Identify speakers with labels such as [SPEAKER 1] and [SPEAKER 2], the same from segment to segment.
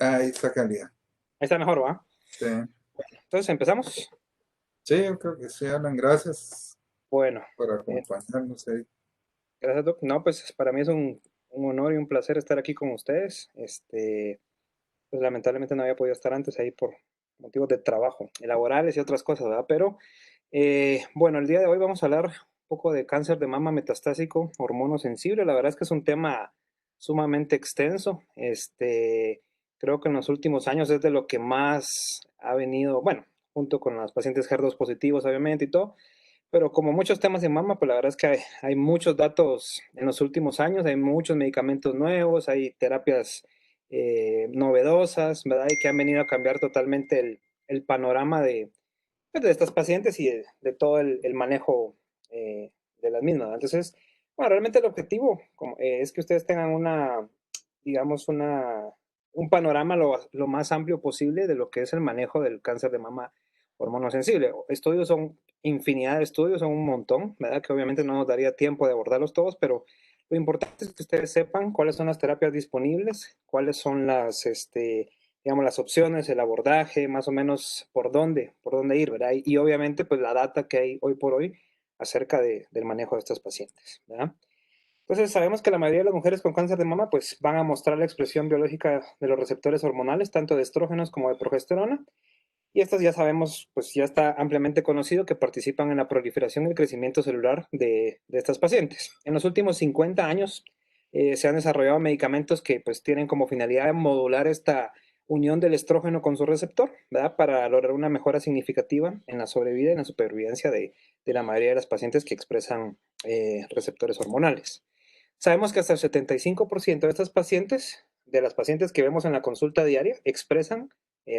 [SPEAKER 1] Ahí está calidad.
[SPEAKER 2] Ahí está mejor, ¿va?
[SPEAKER 1] Sí,
[SPEAKER 2] Entonces, ¿empezamos?
[SPEAKER 1] sí, yo creo que sí, Alan. Gracias
[SPEAKER 2] Bueno,
[SPEAKER 1] por
[SPEAKER 2] eh,
[SPEAKER 1] acompañarnos ahí.
[SPEAKER 2] gracias, Doc. No, pues para mí es un honor y un placer estar aquí con ustedes. Pues lamentablemente no había podido estar antes ahí por motivos de trabajo, laborales y otras cosas, ¿verdad? Pero, bueno, el día de hoy vamos a hablar un poco de cáncer de mama metastásico hormonosensible. La verdad es que es un tema sumamente extenso. Creo que en los últimos años es de lo que más ha venido, bueno, junto con los pacientes HER2 positivos, obviamente, y todo. Pero como muchos temas de mama, pues la verdad es que hay muchos datos en los últimos años, hay muchos medicamentos nuevos, hay terapias novedosas, ¿verdad? Y que han venido a cambiar totalmente el panorama pues, de estas pacientes y de todo el manejo de las mismas, ¿no? Entonces, bueno, realmente el objetivo es que ustedes tengan digamos, un panorama lo más amplio posible de lo que es el manejo del cáncer de mama hormonosensible. Estudios son infinidad de estudios, son un montón, ¿verdad? Que obviamente no nos daría tiempo de abordarlos todos, pero lo importante es que ustedes sepan cuáles son las terapias disponibles, cuáles son digamos, las opciones, el abordaje, más o menos por dónde ir, ¿verdad? Y obviamente, pues la data que hay hoy por hoy acerca del manejo de estos pacientes, ¿verdad? Entonces, sabemos que la mayoría de las mujeres con cáncer de mama, pues van a mostrar la expresión biológica de los receptores hormonales, tanto de estrógenos como de progesterona, y estas ya sabemos, pues ya está ampliamente conocido que participan en la proliferación y el crecimiento celular de estas pacientes. En los últimos 50 años se han desarrollado medicamentos que pues tienen como finalidad modular esta unión del estrógeno con su receptor, ¿verdad? Para lograr una mejora significativa en la sobrevida y en la supervivencia de la mayoría de las pacientes que expresan receptores hormonales. Sabemos que hasta el 75% de estas pacientes, de las pacientes que vemos en la consulta diaria, expresan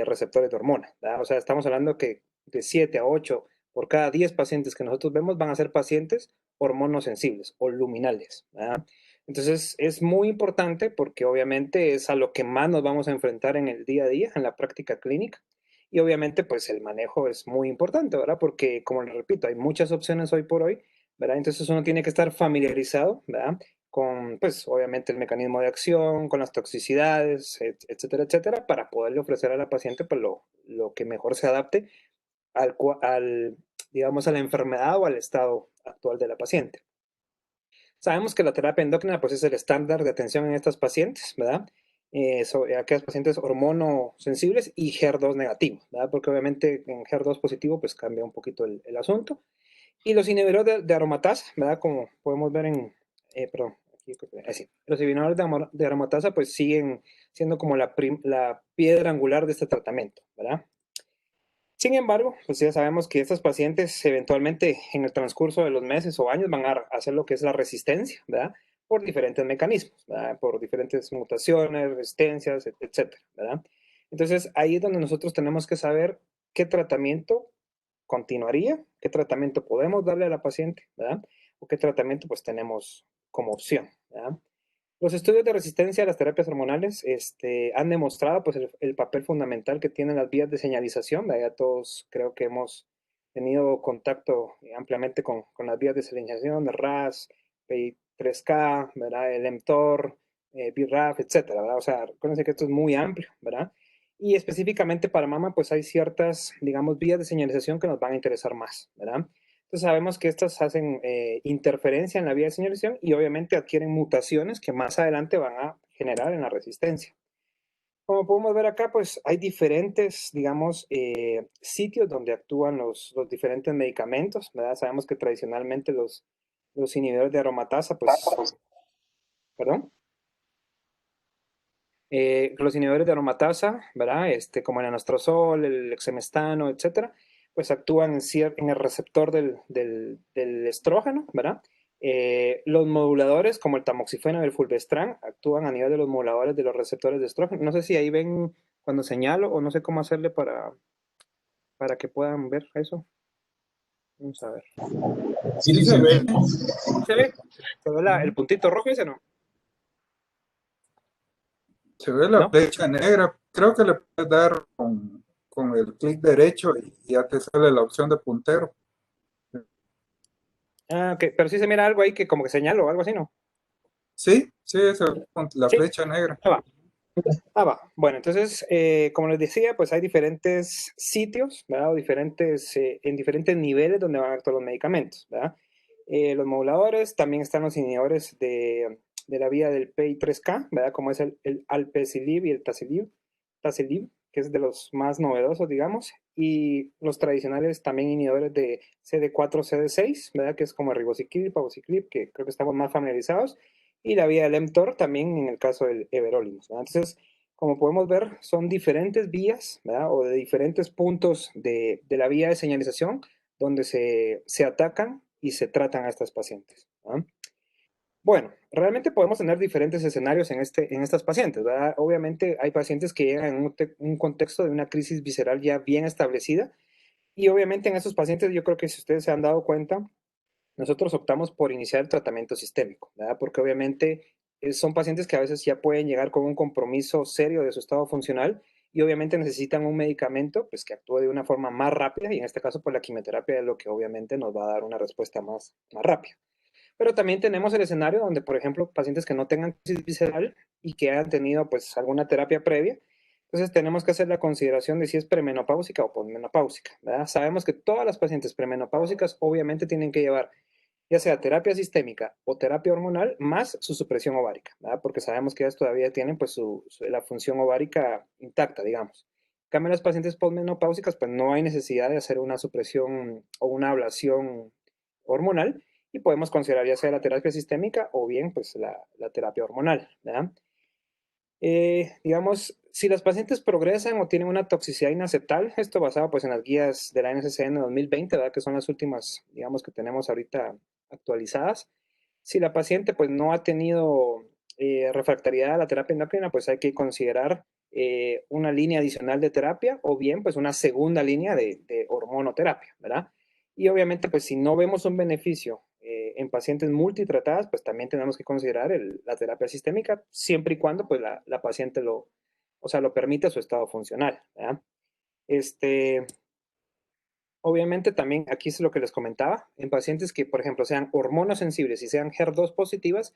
[SPEAKER 2] receptores de hormona, ¿verdad? O sea, estamos hablando que de 7 a 8 por cada 10 pacientes que nosotros vemos van a ser pacientes hormonosensibles o luminales, ¿verdad? Entonces, es muy importante porque obviamente es a lo que más nos vamos a enfrentar en el día a día, en la práctica clínica. Y obviamente, pues el manejo es muy importante, ¿verdad? Porque, como les repito, hay muchas opciones hoy por hoy, ¿verdad? Entonces uno tiene que estar familiarizado, ¿verdad? Con, pues, obviamente el mecanismo de acción, con las toxicidades, etcétera, etcétera, para poderle ofrecer a la paciente pues, lo que mejor se adapte al, digamos, a la enfermedad o al estado actual de la paciente. Sabemos que la terapia endócrina pues, es el estándar de atención en estas pacientes, ¿verdad? Sobre aquellas pacientes hormonosensibles y HER2 negativo, ¿verdad? Porque obviamente en HER2 positivo pues cambia un poquito el asunto. Y los inhibidores de aromatasa, ¿verdad? Como podemos ver perdón, aquí, sí. Los inhibidores de aromatasa pues siguen siendo como la piedra angular de este tratamiento, ¿verdad? Sin embargo, pues ya sabemos que estas pacientes eventualmente en el transcurso de los meses o años van a hacer lo que es la resistencia, ¿verdad? Por diferentes mecanismos, ¿verdad? Por diferentes mutaciones, resistencias, etcétera, ¿verdad? Entonces ahí es donde nosotros tenemos que saber qué tratamiento continuaría, qué tratamiento podemos darle a la paciente, ¿verdad? O qué tratamiento pues tenemos como opción, ¿verdad? Los estudios de resistencia a las terapias hormonales han demostrado pues, el papel fundamental que tienen las vías de señalización. ¿Verdad? Ya todos creo que hemos tenido contacto ampliamente con las vías de señalización, de RAS, PI3K, ¿verdad? El mTOR, BRAF, etcétera, ¿verdad? O sea, recuérdense que esto es muy amplio, ¿verdad? Y específicamente para mama, pues hay ciertas, digamos, vías de señalización que nos van a interesar más, ¿verdad? Entonces sabemos que estas hacen interferencia en la vía de señalización y obviamente adquieren mutaciones que más adelante van a generar en la resistencia. Como podemos ver acá, pues hay diferentes, digamos, sitios donde actúan los diferentes medicamentos, ¿verdad? Sabemos que tradicionalmente los inhibidores de aromatasa, pues, perdón, los inhibidores de aromatasa, ¿verdad? Como el anastrozol, el exemestano, etcétera, pues actúan en el receptor del estrógeno, ¿verdad? Los moduladores, como el tamoxifeno y el fulvestrán, actúan a nivel de los moduladores de los receptores de estrógeno. No sé si ahí ven cuando señalo o no sé cómo hacerle para que puedan ver eso. Vamos a ver.
[SPEAKER 1] Sí, se ve.
[SPEAKER 2] ¿Sí se ve? ¿Se ve el
[SPEAKER 1] Ujú.
[SPEAKER 2] puntito rojo ese no?
[SPEAKER 1] Se ve la
[SPEAKER 2] ¿No?
[SPEAKER 1] flecha negra. Creo que le puedes dar con el clic derecho y ya te sale la opción de puntero.
[SPEAKER 2] Ah, ok. Pero sí se mira algo ahí que como que señalo o algo así, ¿no?
[SPEAKER 1] Sí, sí, esa, la
[SPEAKER 2] Sí,
[SPEAKER 1] flecha negra.
[SPEAKER 2] ahí va. Va. Bueno, entonces, como les decía, pues hay diferentes sitios, ¿verdad? O diferentes, en diferentes niveles donde van a actuar los medicamentos, ¿verdad? Los moduladores, también están los inhibidores de la vía del PI3K, ¿verdad? Como es el Alpecilib y el Tazilib, que es de los más novedosos, digamos, y los tradicionales también inhibidores de CD4, CD6, ¿verdad? Que es como el ribociclib, palbociclib, que creo que estamos más familiarizados, y la vía del mTOR también en el caso del everolimus, ¿verdad? Entonces, como podemos ver, son diferentes vías, ¿verdad? O de diferentes puntos de la vía de señalización donde se atacan y se tratan a estas pacientes, ¿verdad? Bueno, realmente podemos tener diferentes escenarios en estas pacientes, ¿verdad? Obviamente hay pacientes que llegan en un contexto de una crisis visceral ya bien establecida y obviamente en esos pacientes yo creo que si ustedes se han dado cuenta, nosotros optamos por iniciar el tratamiento sistémico, ¿verdad? Porque obviamente son pacientes que a veces ya pueden llegar con un compromiso serio de su estado funcional y obviamente necesitan un medicamento pues, que actúe de una forma más rápida y en este caso pues la quimioterapia es lo que obviamente nos va a dar una respuesta más rápida. Pero también tenemos el escenario donde, por ejemplo, pacientes que no tengan crisis visceral y que hayan tenido pues alguna terapia previa, entonces tenemos que hacer la consideración de si es premenopáusica o posmenopáusica, ¿verdad? Sabemos que todas las pacientes premenopáusicas obviamente tienen que llevar ya sea terapia sistémica o terapia hormonal, más su supresión ovárica, ¿verdad? Porque sabemos que ellas todavía tienen pues la función ovárica intacta, digamos. En cambio, en las pacientes postmenopáusicas, pues no hay necesidad de hacer una supresión o una ablación hormonal y podemos considerar ya sea la terapia sistémica o bien pues la terapia hormonal, ¿verdad? Digamos, si las pacientes progresan o tienen una toxicidad inaceptable, esto basado pues en las guías de la NCCN 2020, ¿verdad? Que son las últimas, digamos, que tenemos ahorita actualizadas. Si la paciente pues no ha tenido refractariedad a la terapia endocrina, pues hay que considerar una línea adicional de terapia o bien pues una segunda línea de hormonoterapia, ¿verdad? Y obviamente pues si no vemos un beneficio en pacientes multitratadas, pues también tenemos que considerar la terapia sistémica siempre y cuando pues la paciente o sea, lo permita su estado funcional, ¿verdad? Este, Obviamente también aquí es lo que les comentaba, en pacientes que, por ejemplo, sean hormonosensibles y sean HER2 positivas,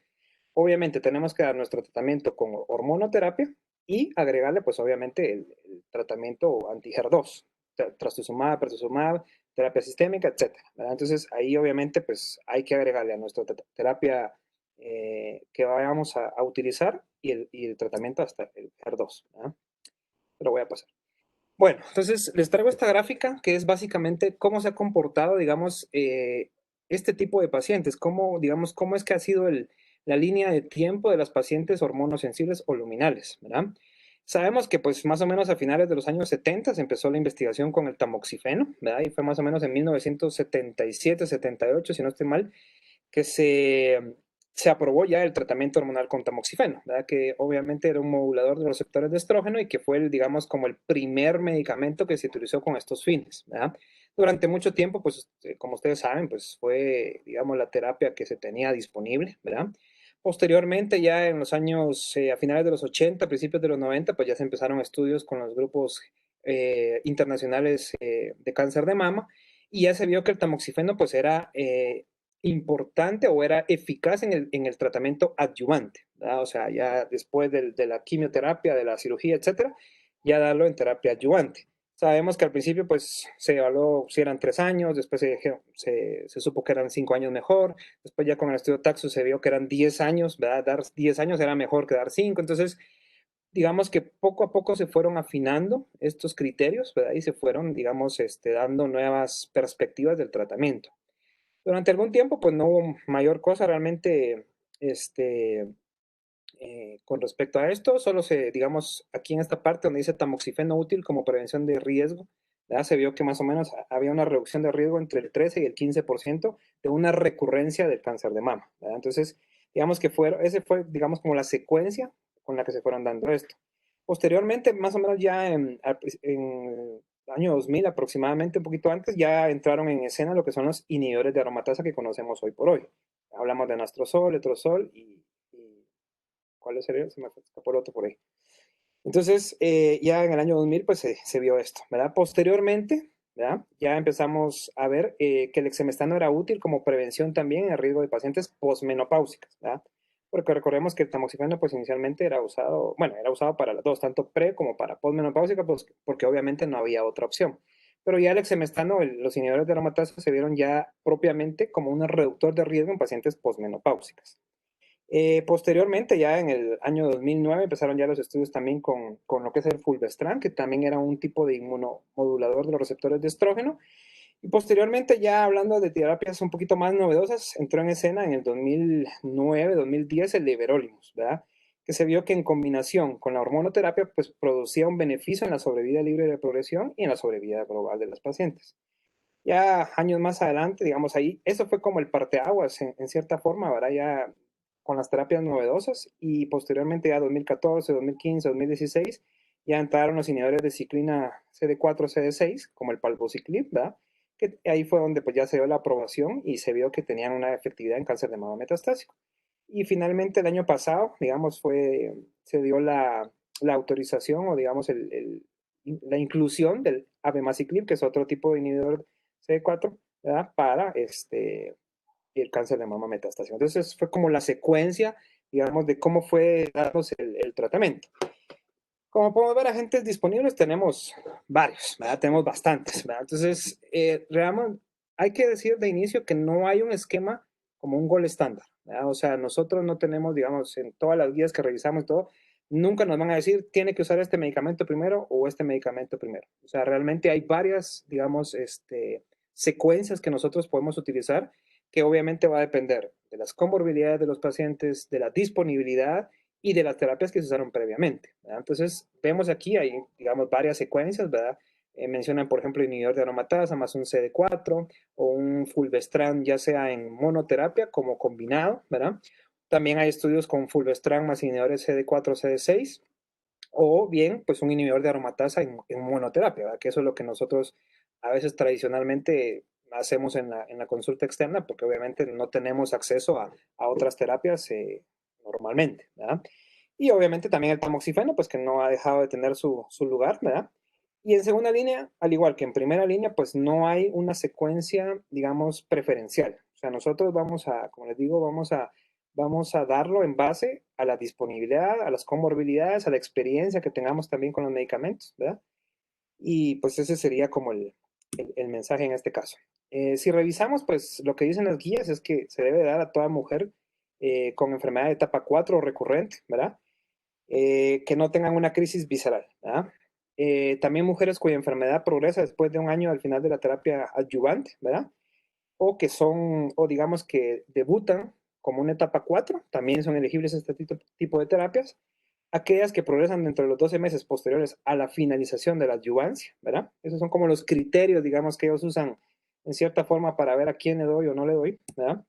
[SPEAKER 2] obviamente tenemos que dar nuestro tratamiento con hormonoterapia y agregarle, pues obviamente, el tratamiento anti-HER2, trastuzumab, pertuzumab, terapia sistémica, etcétera, ¿verdad? Entonces ahí obviamente pues hay que agregarle a nuestra terapia que vayamos a utilizar y el tratamiento hasta el HER2, ¿verdad? Pero voy a pasar. Bueno, entonces les traigo esta gráfica que es básicamente cómo se ha comportado, digamos, este tipo de pacientes, cómo, digamos, cómo es que ha sido la línea de tiempo de las pacientes hormonosensibles o luminales, ¿verdad? Sabemos que pues más o menos a finales de los años 70 se empezó la investigación con el tamoxifeno, ¿verdad? Y fue más o menos en 1977, 78, si no estoy mal, que se aprobó ya el tratamiento hormonal con tamoxifeno, ¿verdad? Que obviamente era un modulador de los receptores de estrógeno y que fue, digamos, como el primer medicamento que se utilizó con estos fines, ¿verdad? Durante mucho tiempo, pues, como ustedes saben, pues fue, digamos, la terapia que se tenía disponible, ¿verdad? Posteriormente, ya en los años, a finales de los 80, principios de los 90, pues ya se empezaron estudios con los grupos internacionales de cáncer de mama y ya se vio que el tamoxifeno pues era importante o era eficaz en el tratamiento adyuvante, ¿verdad? O sea, ya después de la quimioterapia, de la cirugía, etcétera, ya darlo en terapia adyuvante. Sabemos que al principio pues se evaluó si eran 3 años, después se supo que eran 5 años mejor, después ya con el estudio Taxus se vio que eran 10 años, ¿verdad? Dar 10 años era mejor que dar 5, entonces digamos que poco a poco se fueron afinando estos criterios, ¿verdad? Y se fueron, digamos, dando nuevas perspectivas del tratamiento. Durante algún tiempo, pues no hubo mayor cosa realmente este, con respecto a esto. Solo digamos, aquí en esta parte donde dice tamoxifeno útil como prevención de riesgo, ¿verdad? Se vio que más o menos había una reducción de riesgo entre el 13 y el 15% de una recurrencia del cáncer de mama, ¿verdad? Entonces, digamos que ese fue, digamos, como la secuencia con la que se fueron dando esto. Posteriormente, más o menos ya en el año 2000 aproximadamente, un poquito antes, ya entraron en escena lo que son los inhibidores de aromatasa que conocemos hoy por hoy. Hablamos de anastrozol, letrozol y ¿cuál sería? Se me escapó el otro por ahí. Entonces, ya en el año 2000, pues se vio esto, ¿verdad? Posteriormente, ¿verdad? Ya empezamos a ver que el exemestano era útil como prevención también en el riesgo de pacientes posmenopáusicas, ¿verdad? porque recordemos que el tamoxifeno pues inicialmente era usado, bueno, era usado para las dos, tanto pre como para posmenopáusica, pues, porque obviamente no había otra opción. Pero ya el exemestano, los inhibidores de aromatasa se vieron ya propiamente como un reductor de riesgo en pacientes posmenopáusicas. Posteriormente, ya en el año 2009, empezaron ya los estudios también con lo que es el fulvestrant, que también era un tipo de inmunomodulador de los receptores de estrógeno. Y posteriormente, ya hablando de terapias un poquito más novedosas, entró en escena en el 2009, 2010 el Everolimus, ¿verdad? Que se vio que en combinación con la hormonoterapia, pues producía un beneficio en la sobrevida libre de progresión y en la sobrevida global de las pacientes. Ya años más adelante, digamos ahí, eso fue como el parteaguas en cierta forma, ¿verdad? Ya con las terapias novedosas y posteriormente ya 2014, 2015, 2016, ya entraron los inhibidores de ciclina CD4, CD6, como el palbociclib, ¿verdad? Que ahí fue donde pues ya se dio la aprobación y se vio que tenían una efectividad en cáncer de mama metastásico. Y finalmente el año pasado, digamos, se dio la autorización o digamos la inclusión del abemaciclib, que es otro tipo de inhibidor CD4, ¿verdad? Para el cáncer de mama metastásico. Entonces fue como la secuencia, digamos, de cómo fue darnos el tratamiento. Como podemos ver, agentes disponibles tenemos varios, ¿verdad? Tenemos bastantes, ¿verdad? Entonces, realmente hay que decir de inicio que no hay un esquema como un gol estándar, ¿verdad? O sea, nosotros no tenemos, digamos, en todas las guías que revisamos y todo, nunca nos van a decir, tiene que usar este medicamento primero o este medicamento primero. O sea, realmente hay varias, digamos, secuencias que nosotros podemos utilizar, que obviamente va a depender de las comorbilidades de los pacientes, de la disponibilidad y de las terapias que se usaron previamente, ¿verdad? Entonces, vemos aquí, hay, digamos, varias secuencias, ¿verdad? Mencionan, por ejemplo, inhibidor de aromatasa más un CD4 o un fulvestrant, ya sea en monoterapia como combinado, ¿verdad? También hay estudios con fulvestrant más inhibidores CD4, CD6, o bien, pues un inhibidor de aromatasa en monoterapia, ¿verdad? Que eso es lo que nosotros a veces tradicionalmente hacemos en la consulta externa, porque obviamente no tenemos acceso a otras terapias normalmente, ¿verdad? Y obviamente también el tamoxifeno, pues que no ha dejado de tener su lugar, ¿verdad? Y en segunda línea, al igual que en primera línea, pues no hay una secuencia, digamos, preferencial. O sea, nosotros vamos a, como les digo, vamos a darlo en base a la disponibilidad, a las comorbilidades, a la experiencia que tengamos también con los medicamentos, ¿verdad? Y pues ese sería como el mensaje en este caso. Si revisamos, pues lo que dicen las guías es que se debe dar a toda mujer con enfermedad de etapa 4 recurrente, ¿verdad? Que no tengan una crisis visceral, ¿verdad? También mujeres cuya enfermedad progresa después de un año al final de la terapia adyuvante, ¿verdad? O que son, o digamos que debutan como una etapa 4, también son elegibles a este tipo de terapias. Aquellas que progresan dentro de los 12 meses posteriores a la finalización de la adyuvancia, ¿verdad? Esos son como los criterios, digamos, que ellos usan en cierta forma para ver a quién le doy o no le doy, ¿verdad?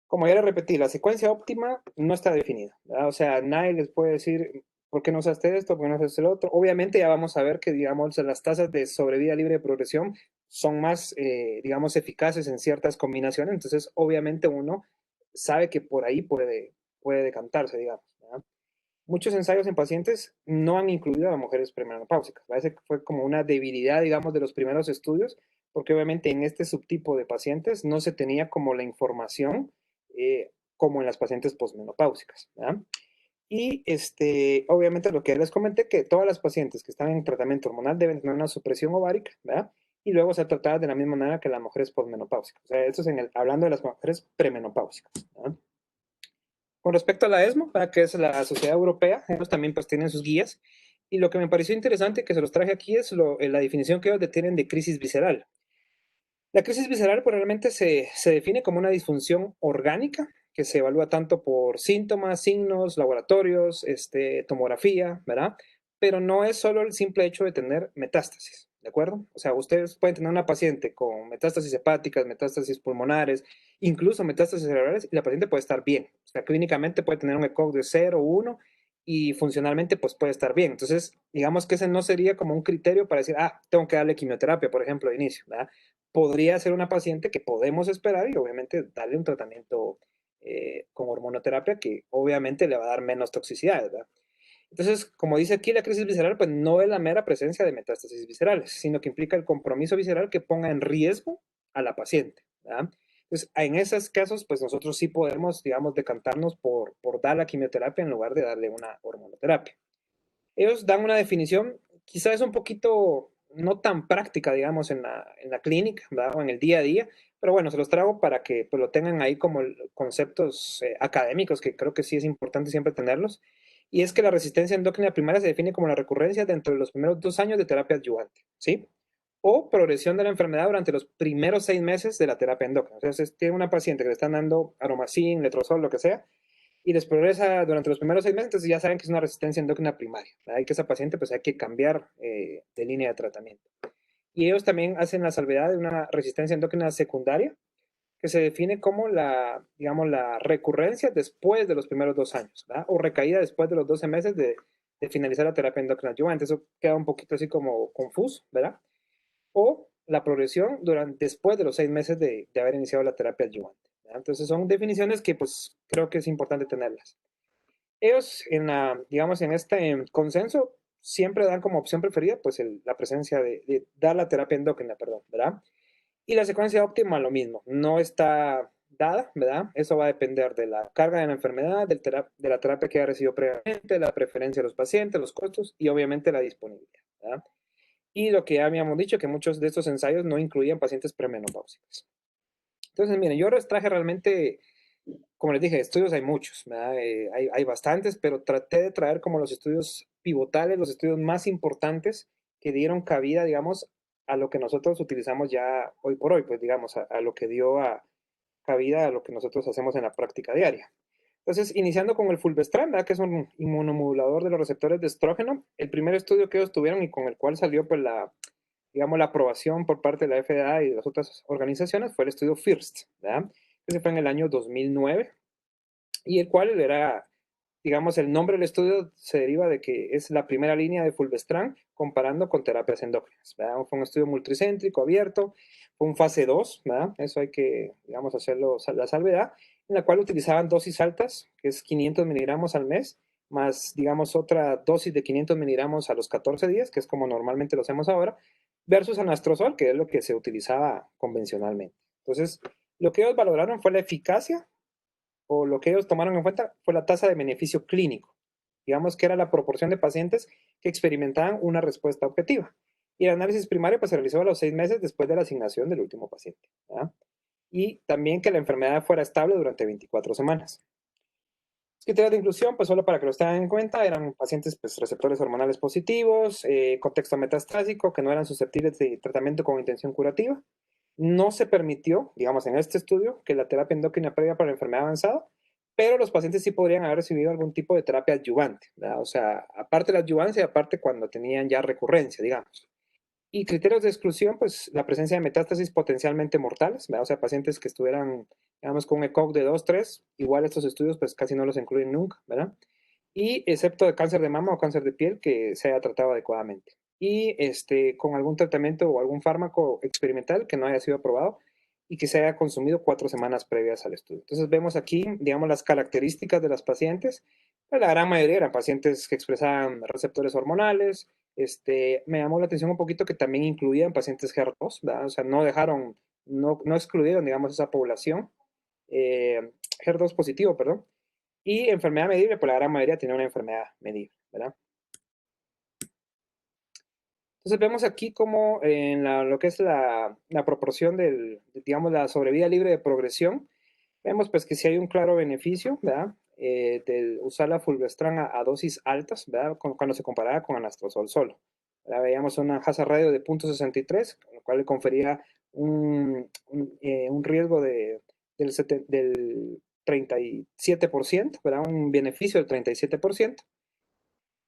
[SPEAKER 2] Como ya le repetí, la secuencia óptima no está definida, ¿verdad? O sea, nadie les puede decir, ¿por qué no usaste esto? ¿Por qué no usaste el otro? Obviamente ya vamos a ver que, digamos, las tasas de sobrevida libre de progresión son más, digamos, eficaces en ciertas combinaciones, entonces obviamente uno sabe que por ahí puede decantarse, digamos, ¿verdad? Muchos ensayos en pacientes no han incluido a mujeres premenopáusicas. Parece que fue como una debilidad, digamos, de los primeros estudios, porque obviamente en este subtipo de pacientes no se tenía como la información como en las pacientes posmenopáusicas, ¿verdad? Y obviamente lo que les comenté, que todas las pacientes que están en tratamiento hormonal deben tener una supresión ovárica, ¿verdad? Y luego ser tratadas de la misma manera que las mujeres posmenopáusicas. O sea, esto es hablando de las mujeres premenopáusicas, ¿verdad? Con respecto a la ESMO, que es la Sociedad Europea, ellos también pues tienen sus guías. Y lo que me pareció interesante que se los traje aquí es la definición que ellos tienen de crisis visceral. La crisis visceral pues, realmente se define como una disfunción orgánica que se evalúa tanto por síntomas, signos, laboratorios, tomografía, ¿verdad? Pero no es solo el simple hecho de tener metástasis, ¿de acuerdo? O sea, ustedes pueden tener una paciente con metástasis hepáticas, metástasis pulmonares, incluso metástasis cerebrales, y la paciente puede estar bien. O sea, clínicamente puede tener un ECOG de 0 o 1 y funcionalmente pues puede estar bien. Entonces, digamos que ese no sería como un criterio para decir, tengo que darle quimioterapia, por ejemplo, de inicio, ¿verdad? Podría ser una paciente que podemos esperar y obviamente darle un tratamiento con hormonoterapia que obviamente le va a dar menos toxicidad, ¿verdad? Entonces, como dice aquí, la crisis visceral, pues no es la mera presencia de metástasis viscerales, sino que implica el compromiso visceral que ponga en riesgo a la paciente, ¿verdad? Entonces, en esos casos, pues nosotros sí podemos, digamos, decantarnos por dar la quimioterapia en lugar de darle una hormonoterapia. Ellos dan una definición, quizás un poquito no tan práctica, digamos, en la clínica, ¿verdad? O en el día a día, pero bueno, se los trago para que pues, lo tengan ahí como conceptos académicos, que creo que sí es importante siempre tenerlos. Y es que la resistencia endocrina primaria se define como la recurrencia dentro de los primeros 2 años de terapia adyuvante, ¿sí? O progresión de la enfermedad durante los primeros 6 meses de la terapia endocrina. O sea, si tiene una paciente que le están dando aromacin, letrozol, lo que sea, y les progresa durante los primeros 6 meses, entonces ya saben que es una resistencia endocrina primaria. Hay que esa paciente pues hay que cambiar de línea de tratamiento. Y ellos también hacen la salvedad de una resistencia endocrina secundaria, que se define como la, digamos, la recurrencia después de los primeros 2 años, ¿verdad? O recaída después de los 12 meses de finalizar la terapia endocrina adyuvante. Eso queda un poquito así como confuso, ¿verdad? O la progresión después de los 6 meses de haber iniciado la terapia adyuvante. ¿Verdad? Entonces son definiciones que pues creo que es importante tenerlas. Ellos, digamos, en este consenso, siempre dan como opción preferida pues la presencia de dar la terapia endócrina, perdón, ¿verdad? Y la secuencia óptima, lo mismo, no está dada, ¿verdad? Eso va a depender de la carga de la enfermedad, de la terapia que haya recibido previamente, la preferencia de los pacientes, los costos y obviamente la disponibilidad, ¿verdad? Y lo que ya habíamos dicho, que muchos de estos ensayos no incluían pacientes premenopáusicos. Entonces, miren, yo les traje realmente, como les dije, estudios hay muchos, ¿verdad? Hay bastantes, pero traté de traer como los estudios pivotales, los estudios más importantes que dieron cabida, digamos, a lo que nosotros utilizamos ya hoy por hoy, pues digamos, a lo que dio cabida a lo que nosotros hacemos en la práctica diaria. Entonces, iniciando con el fulvestrant, ¿verdad? Que es un inmunomodulador de los receptores de estrógeno, el primer estudio que ellos tuvieron y con el cual salió pues digamos, la aprobación por parte de la FDA y de las otras organizaciones fue el estudio FIRST, ¿verdad? Ese fue en el año 2009 y el cual era, digamos, el nombre del estudio se deriva de que es la primera línea de fulvestrant comparando con terapias endócrinas, ¿verdad? Fue un estudio multicéntrico, abierto, fue un fase 2, ¿verdad? Eso hay que, digamos, hacerlo la salvedad, en la cual utilizaban dosis altas, que es 500 miligramos al mes, más, digamos, otra dosis de 500 miligramos a los 14 días, que es como normalmente lo hacemos ahora, versus anastrozol, que es lo que se utilizaba convencionalmente. Entonces, lo que ellos valoraron fue la eficacia, o lo que ellos tomaron en cuenta fue la tasa de beneficio clínico. Digamos que era la proporción de pacientes que experimentaban una respuesta objetiva. Y el análisis primario pues, se realizó a los 6 meses después de la asignación del último paciente, ¿verdad? Y también que la enfermedad fuera estable durante 24 semanas. Los criterios de inclusión, pues solo para que los tengan en cuenta, eran pacientes pues, receptores hormonales positivos, contexto metastásico, que no eran susceptibles de tratamiento con intención curativa. No se permitió, digamos, en este estudio, que la terapia endocrina previa para la enfermedad avanzada, pero los pacientes sí podrían haber recibido algún tipo de terapia adyuvante, ¿verdad? O sea, aparte de la adyuvancia, aparte cuando tenían ya recurrencia, digamos. Y criterios de exclusión, pues la presencia de metástasis potencialmente mortales, ¿verdad? O sea, pacientes que estuvieran, digamos, con un ECOG de 2, 3, igual estos estudios pues casi no los incluyen nunca, ¿verdad? Y excepto de cáncer de mama o cáncer de piel que se haya tratado adecuadamente. Y con algún tratamiento o algún fármaco experimental que no haya sido aprobado y que se haya consumido 4 semanas previas al estudio. Entonces vemos aquí, digamos, las características de las pacientes. Pues, la gran mayoría eran pacientes que expresaban receptores hormonales. Me llamó la atención un poquito que también incluían pacientes HER2, ¿verdad? O sea, no dejaron, no excluyeron, digamos, esa población. HER2 positivo, perdón. Y enfermedad medible, pues la gran mayoría tenía una enfermedad medible, ¿verdad? Entonces vemos aquí como en lo que es la proporción digamos, la sobrevida libre de progresión, vemos pues que sí hay un claro beneficio, ¿verdad? De usar la fulvestrant a dosis altas, ¿verdad? Cuando se comparaba con anastrozol solo. ¿Verdad? Veíamos una hazard radio de 0.63, con lo cual le confería un riesgo del 37%, ¿verdad? Un beneficio del 37%.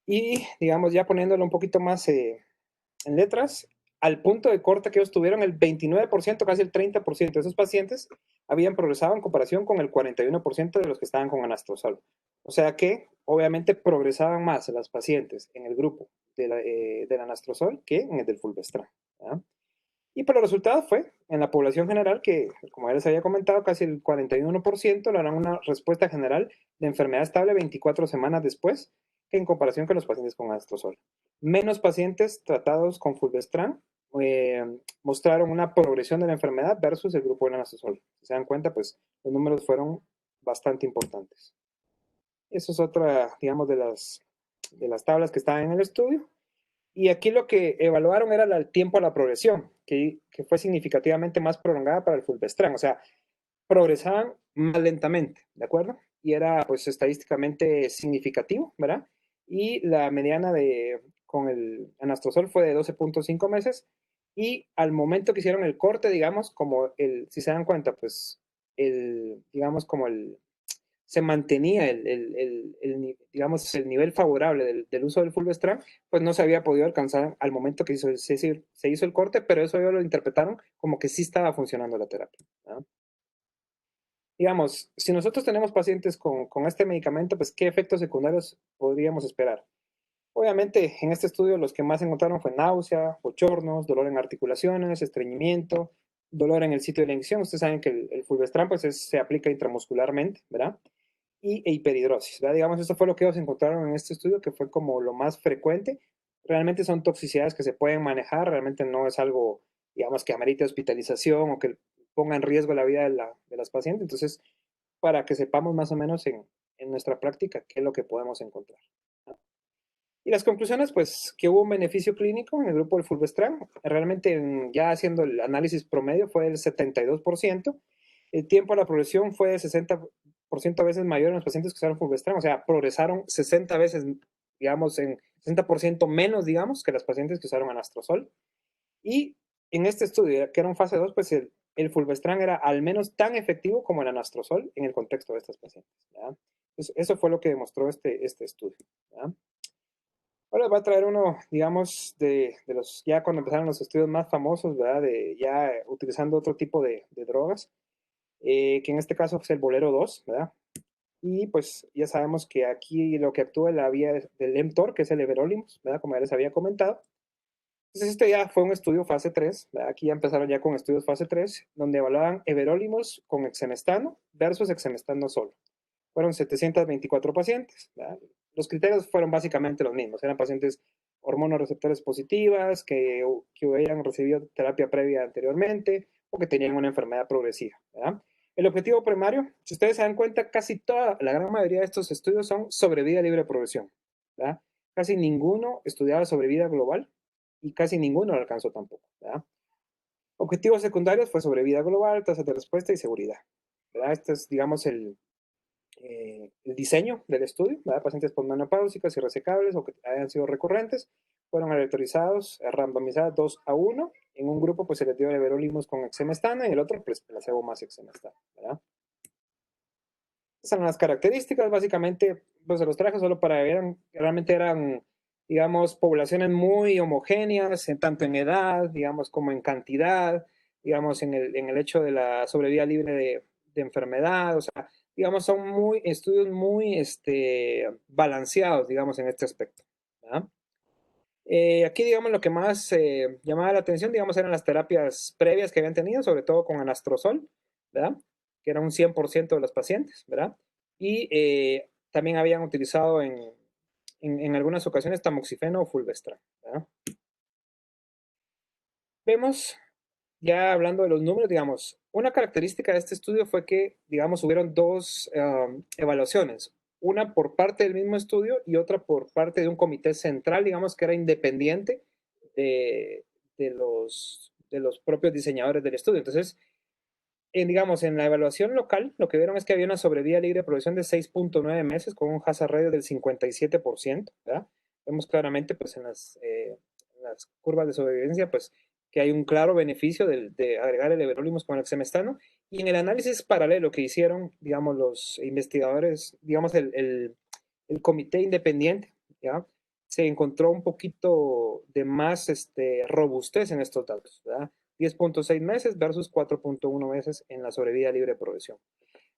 [SPEAKER 2] Y, digamos, ya poniéndolo un poquito más en letras, al punto de corte que ellos tuvieron, el 29%, casi el 30% de esos pacientes habían progresado en comparación con el 41% de los que estaban con anastrozol. O sea que, obviamente, progresaban más las pacientes en el grupo del anastrozol que en el del fulvestrant, ¿verdad? Y por los resultados fue, en la población general, que como ya les había comentado, casi el 41% lograron una respuesta general de enfermedad estable 24 semanas después, en comparación con los pacientes con anastrozol. Menos pacientes tratados con fulvestrant mostraron una progresión de la enfermedad versus el grupo de anastrozol. Si se dan cuenta, pues los números fueron bastante importantes. Eso es otra, digamos, de las tablas que estaban en el estudio. Y aquí lo que evaluaron era el tiempo a la progresión, que fue significativamente más prolongada para el fulvestrán. O sea, progresaban más lentamente, ¿de acuerdo? Y era pues estadísticamente significativo, ¿verdad? Y la mediana con el anastrozol fue de 12.5 meses y al momento que hicieron el corte, digamos, si se dan cuenta, pues digamos, se mantenía digamos, el nivel favorable del uso del fulvestrán, pues no se había podido alcanzar al momento que se hizo el corte, pero eso ellos lo interpretaron como que sí estaba funcionando la terapia, ¿no? Digamos, si nosotros tenemos pacientes con este medicamento, pues ¿qué efectos secundarios podríamos esperar? Obviamente, en este estudio los que más encontraron fue náusea, bochornos, dolor en articulaciones, estreñimiento, dolor en el sitio de la inyección. Ustedes saben que el fulvestrán pues se aplica intramuscularmente, ¿verdad? E hiperhidrosis, ¿verdad? Digamos, esto fue lo que ellos encontraron en este estudio, que fue como lo más frecuente. Realmente son toxicidades que se pueden manejar, realmente no es algo, digamos, que amerite hospitalización o que ponga en riesgo la vida de las pacientes. Entonces, para que sepamos más o menos en nuestra práctica qué es lo que podemos encontrar. Y las conclusiones, pues, que hubo un beneficio clínico en el grupo del fulvestrán. Realmente, ya haciendo el análisis promedio, fue del 72%. El tiempo a la progresión fue de 60% a veces mayor en los pacientes que usaron fulvestrán. O sea, progresaron 60 veces, digamos, en 60% menos, digamos, que las pacientes que usaron anastrozol. Y en este estudio, que era un fase 2, pues el fulvestrán era al menos tan efectivo como el anastrozol en el contexto de estas pacientes, ¿verdad? Entonces, eso fue lo que demostró este estudio, ¿verdad? Ahora les voy a traer uno, digamos, de los, ya cuando empezaron los estudios más famosos, ¿verdad? Ya utilizando otro tipo de drogas, que en este caso es el Bolero 2, ¿verdad? Y pues ya sabemos que aquí lo que actúa es la vía del mTOR, que es el everolimus, ¿verdad? Como ya les había comentado. Entonces este ya fue un estudio fase 3, ¿verdad? Aquí ya empezaron ya con estudios fase 3, donde evaluaban everolimus con exemestano versus exemestano solo. Fueron 724 pacientes, ¿verdad? Los criterios fueron básicamente los mismos. Eran pacientes hormonoreceptores positivas, que hubieran recibido terapia previa anteriormente o que tenían una enfermedad progresiva, ¿verdad? El objetivo primario, si ustedes se dan cuenta, casi toda, la gran mayoría de estos estudios son sobre vida libre de progresión, ¿verdad? Casi ninguno estudiaba sobre vida global y casi ninguno lo alcanzó tampoco, ¿verdad? Objetivos secundarios fue sobre vida global, tasas de respuesta y seguridad, ¿verdad? Este es, digamos, el diseño del estudio, ¿verdad? Pacientes posmenopáusicas y resecables o que hayan sido recurrentes fueron aleatorizados, randomizados 2-1. En un grupo pues se les dio everolimus con exemestano y en el otro pues placebo más exemestano, ¿verdad? Esas son las características, básicamente pues se los traje solo para ver, realmente eran, digamos, poblaciones muy homogéneas, tanto en edad, digamos, como en cantidad, digamos, en el hecho de la sobrevida libre de enfermedad, o sea, digamos, son estudios muy balanceados, digamos, en este aspecto, ¿verdad? Aquí, digamos, lo que más llamaba la atención, digamos, eran las terapias previas que habían tenido, sobre todo con anastrozol, ¿verdad? Que era un 100% de los pacientes, ¿verdad? Y también habían utilizado en algunas ocasiones tamoxifeno o fulvestrán, ¿verdad? Vemos, ya hablando de los números, digamos, una característica de este estudio fue que, digamos, hubieron dos evaluaciones, una por parte del mismo estudio y otra por parte de un comité central, digamos, que era independiente de, de los propios diseñadores del estudio. Entonces, digamos, en la evaluación local, lo que vieron es que había una sobrevida libre de progresión de 6.9 meses con un hazard ratio del 57%, ¿verdad? Vemos claramente, pues, en las curvas de sobrevivencia, pues, que hay un claro beneficio de agregar el everolimus con el exemestano. Y en el análisis paralelo que hicieron, digamos, los investigadores, digamos, el comité independiente, ¿ya? Se encontró un poquito de más robustez en estos datos, ¿verdad? 10.6 meses versus 4.1 meses en la sobrevida libre de progresión.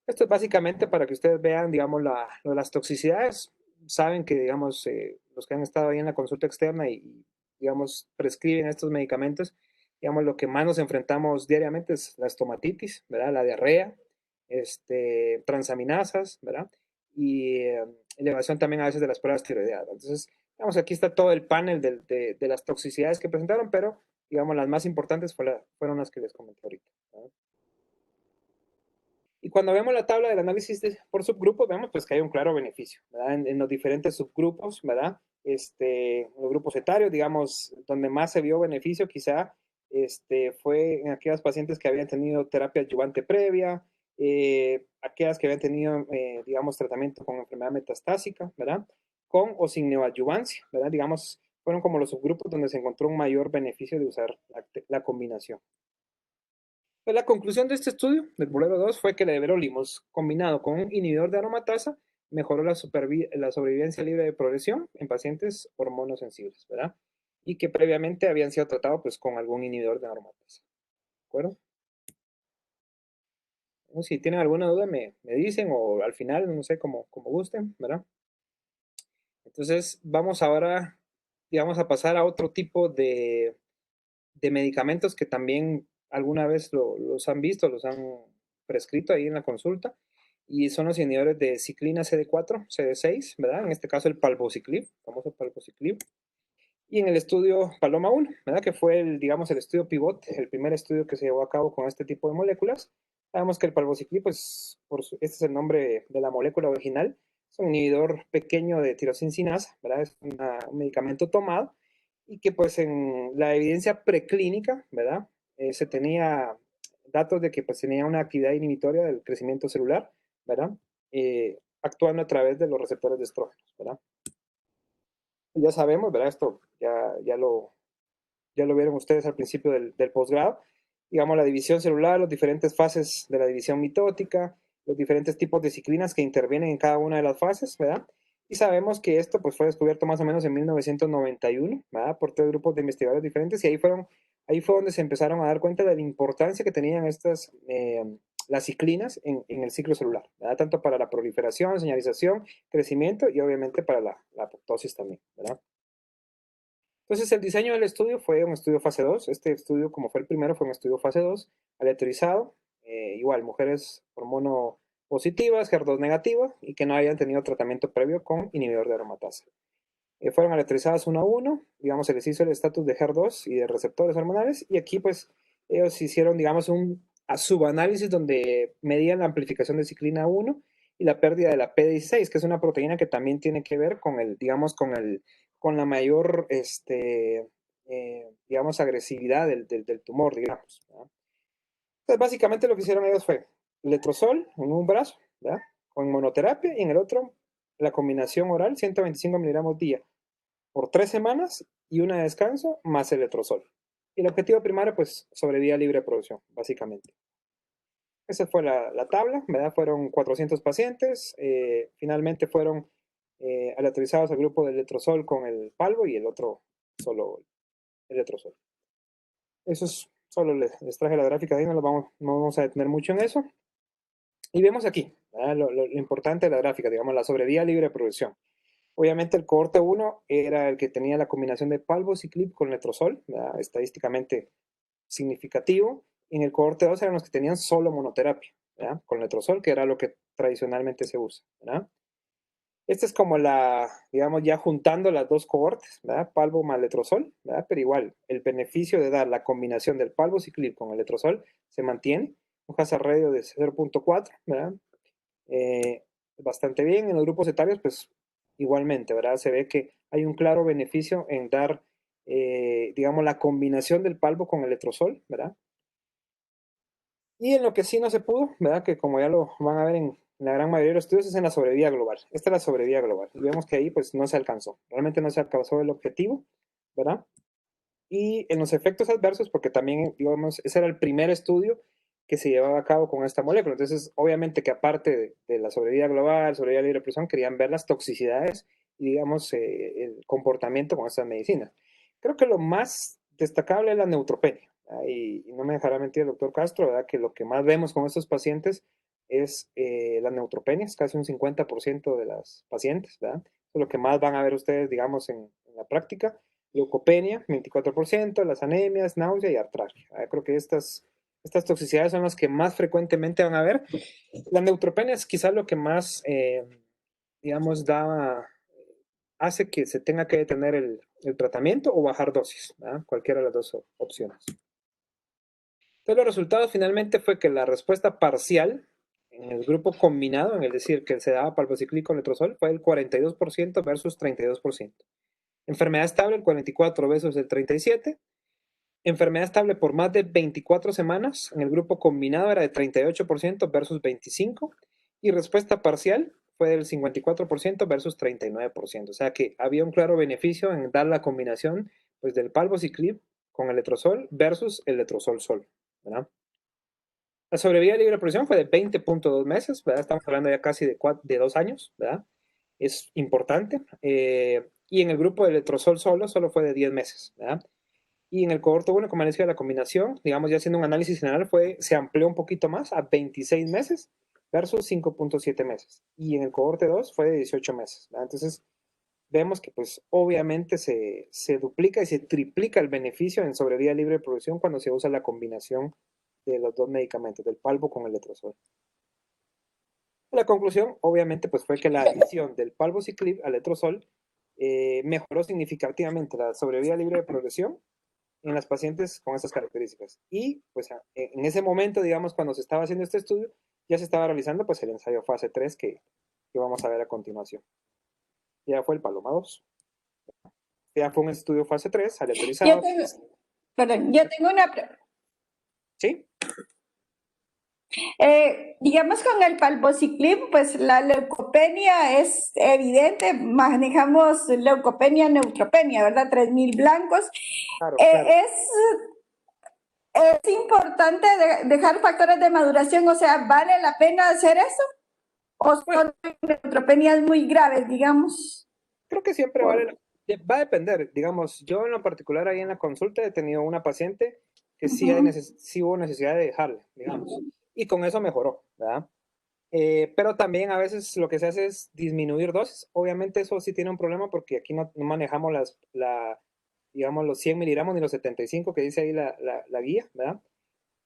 [SPEAKER 2] Esto es básicamente para que ustedes vean, digamos, las toxicidades. Saben que, digamos, los que han estado ahí en la consulta externa y, digamos, prescriben estos medicamentos, digamos, lo que más nos enfrentamos diariamente es la estomatitis, ¿verdad? La diarrea, transaminasas, ¿verdad? Y elevación también a veces de las pruebas tiroideas. Entonces, Digamos, aquí está todo el panel de las toxicidades que presentaron, pero digamos, las más importantes fueron las que les comenté ahorita, ¿verdad? Y cuando vemos la tabla del análisis por subgrupos, vemos pues que hay un claro beneficio, ¿verdad? En los diferentes subgrupos, ¿verdad? Los grupos etarios, digamos, donde más se vio beneficio quizá fue en aquellas pacientes que habían tenido terapia adyuvante previa, aquellas que habían tenido, digamos, tratamiento con enfermedad metastásica, ¿verdad? Con o sin neoadyuvancia, ¿verdad? Digamos, fueron como los subgrupos donde se encontró un mayor beneficio de usar la combinación. Pues la conclusión de este estudio del Bolero 2 fue que el everolimus combinado con un inhibidor de aromatasa mejoró la sobrevivencia libre de progresión en pacientes hormonosensibles, ¿verdad? Y que previamente habían sido tratados pues, con algún inhibidor de aromatasa. ¿De acuerdo? Bueno, si tienen alguna duda me dicen o al final, no sé, como gusten, ¿verdad? Entonces vamos ahora, digamos, a pasar a otro tipo de medicamentos que también alguna vez los han visto, los han prescrito ahí en la consulta, y son los inhibidores de ciclina CD4, CD6, ¿verdad? En este caso el palbociclib, famoso palbociclib, y en el estudio Paloma 1, ¿verdad? Que fue digamos, el estudio pivot, el primer estudio que se llevó a cabo con este tipo de moléculas. Sabemos que el palbociclib, pues, este es el nombre de la molécula original, es un inhibidor pequeño de tirosincinasa, ¿verdad? Es un medicamento tomado y que pues en la evidencia preclínica, ¿verdad? Se tenía datos de que pues tenía una actividad inhibitoria del crecimiento celular, ¿verdad? Actuando a través de los receptores de estrógenos, ¿verdad? Ya sabemos, ¿verdad? Esto ya lo vieron ustedes al principio del posgrado, digamos la división celular, las diferentes fases de la división mitótica, los diferentes tipos de ciclinas que intervienen en cada una de las fases, ¿verdad? Y sabemos que esto pues, fue descubierto más o menos en 1991, ¿verdad? Por tres grupos de investigadores diferentes y ahí fue donde se empezaron a dar cuenta de la importancia que tenían las ciclinas en el ciclo celular, ¿verdad? Tanto para la proliferación, señalización, crecimiento y obviamente para la apoptosis también, ¿verdad? Entonces, el diseño del estudio fue un estudio fase 2. Este estudio, como fue el primero, fue un estudio fase 2, aleatorizado, igual, mujeres hormono positivas, HER2 negativa y que no habían tenido tratamiento previo con inhibidor de aromatasa. Fueron aleatorizadas uno a uno, digamos, se les hizo el estatus de HER2 y de receptores hormonales, y aquí, pues, ellos hicieron, digamos, un subanálisis donde medían la amplificación de ciclina 1 y la pérdida de la P16, que es una proteína que también tiene que ver con digamos, con la mayor, digamos, agresividad del tumor, digamos, ¿verdad? Entonces, básicamente lo que hicieron ellos fue letrozol en un brazo, ¿verdad? Con monoterapia, y en el otro la combinación oral, 125 miligramos día, por 3 semanas y una de descanso, más el letrozol. Y el objetivo primario, pues, sobrevía libre de producción, básicamente. Esa fue la tabla, ¿verdad? Fueron 400 pacientes, finalmente fueron aleatorizados al grupo del letrozol con el palbo y el otro solo el letrozol. Eso es, solo les traje la gráfica, ahí no vamos a detener mucho en eso. Y vemos aquí, lo importante de la gráfica, digamos, la sobrevía libre de producción. Obviamente el cohorte 1 era el que tenía la combinación de palbociclib con letrozol, ¿verdad? Estadísticamente significativo. Y en el cohorte 2 eran los que tenían solo monoterapia, ¿verdad? Con letrozol, que era lo que tradicionalmente se usa, ¿verdad? Esta es como digamos, ya juntando las dos cohortes, ¿verdad? Palbo más letrozol, ¿verdad? Pero igual, el beneficio de dar la combinación del palbociclib con el letrozol se mantiene, un hazard radio de 0.4, ¿verdad? Bastante bien. En los grupos etarios, pues igualmente, ¿verdad? Se ve que hay un claro beneficio en dar, digamos, la combinación del palbo con el letrozol, ¿verdad? Y en lo que sí no se pudo, ¿verdad? Que como ya lo van a ver en la gran mayoría de los estudios, es en la sobrevida global. Esta es la sobrevida global. Y vemos que ahí pues no se alcanzó. Realmente no se alcanzó el objetivo, ¿verdad? Y en los efectos adversos, porque también, digamos, ese era el primer estudio que se llevaba a cabo con esta molécula. Entonces, obviamente que aparte de la sobrevida global, sobrevida libre de presión, querían ver las toxicidades y, digamos, el comportamiento con estas medicinas. Creo que lo más destacable es la neutropenia. Y no me dejará mentir el doctor Castro, ¿verdad? Que lo que más vemos con estos pacientes es la neutropenia, es casi un 50% de las pacientes, ¿verdad? Eso es lo que más van a ver ustedes, digamos, en la práctica. Leucopenia, 24%, las anemias, náusea y artralgia. Creo que estas toxicidades son las que más frecuentemente van a ver. La neutropenia es quizás lo que más, digamos, da hace que se tenga que detener el tratamiento o bajar dosis, ¿verdad? Cualquiera de las dos opciones. Entonces los resultados finalmente fue que la respuesta parcial en el grupo combinado, en el decir que se daba palbociclib con letrozol, fue el 42% versus 32%. Enfermedad estable el 44 versus el 37%. Enfermedad estable por más de 24 semanas, en el grupo combinado era de 38% versus 25%, y respuesta parcial fue del 54% versus 39%. O sea que había un claro beneficio en dar la combinación pues, del palbociclib con el letrozol versus el letrozol solo, ¿verdad? La sobrevida libre de progresión fue de 20.2 meses, ¿verdad? Estamos hablando ya casi de 2 años, ¿verdad? Es importante. Y en el grupo de letrozol solo fue de 10 meses, ¿verdad? Y en el cohorte 1, como les decía, la combinación, digamos, ya haciendo un análisis general, se amplió un poquito más a 26 meses versus 5.7 meses. Y en el cohorte 2 fue de 18 meses, ¿verdad? Entonces, vemos que pues obviamente se duplica y se triplica el beneficio en sobrevida libre de producción cuando se usa la combinación de los dos medicamentos, del palbo con el letrozol. La conclusión, obviamente, pues fue que la adición del palbociclib al letrozol mejoró significativamente la sobrevida libre de progresión en las pacientes con estas características. Y pues en ese momento, digamos, cuando se estaba haciendo este estudio, ya se estaba realizando pues el ensayo fase 3 que vamos a ver a continuación. Ya fue el Paloma 2. Ya fue un estudio fase 3,
[SPEAKER 3] Yo
[SPEAKER 2] aleatorizado.
[SPEAKER 3] tengo, perdón, yo tengo una pregunta.
[SPEAKER 2] ¿Sí?
[SPEAKER 3] Digamos con el palbociclib, pues la leucopenia es evidente, manejamos leucopenia, neutropenia, ¿verdad? 3.000 blancos.
[SPEAKER 2] Claro, claro.
[SPEAKER 3] Es importante dejar factores de maduración, o sea, ¿vale la pena hacer eso? ¿O son neutropenias muy graves, digamos?
[SPEAKER 2] Creo que siempre va a depender. Digamos, yo en lo particular ahí en la consulta he tenido una paciente que sí hubo necesidad de dejarle, digamos. Y con eso mejoró, ¿verdad? Pero también a veces lo que se hace es disminuir dosis. Obviamente eso sí tiene un problema porque aquí no manejamos digamos, los 100 miligramos ni los 75 que dice ahí la guía, ¿verdad?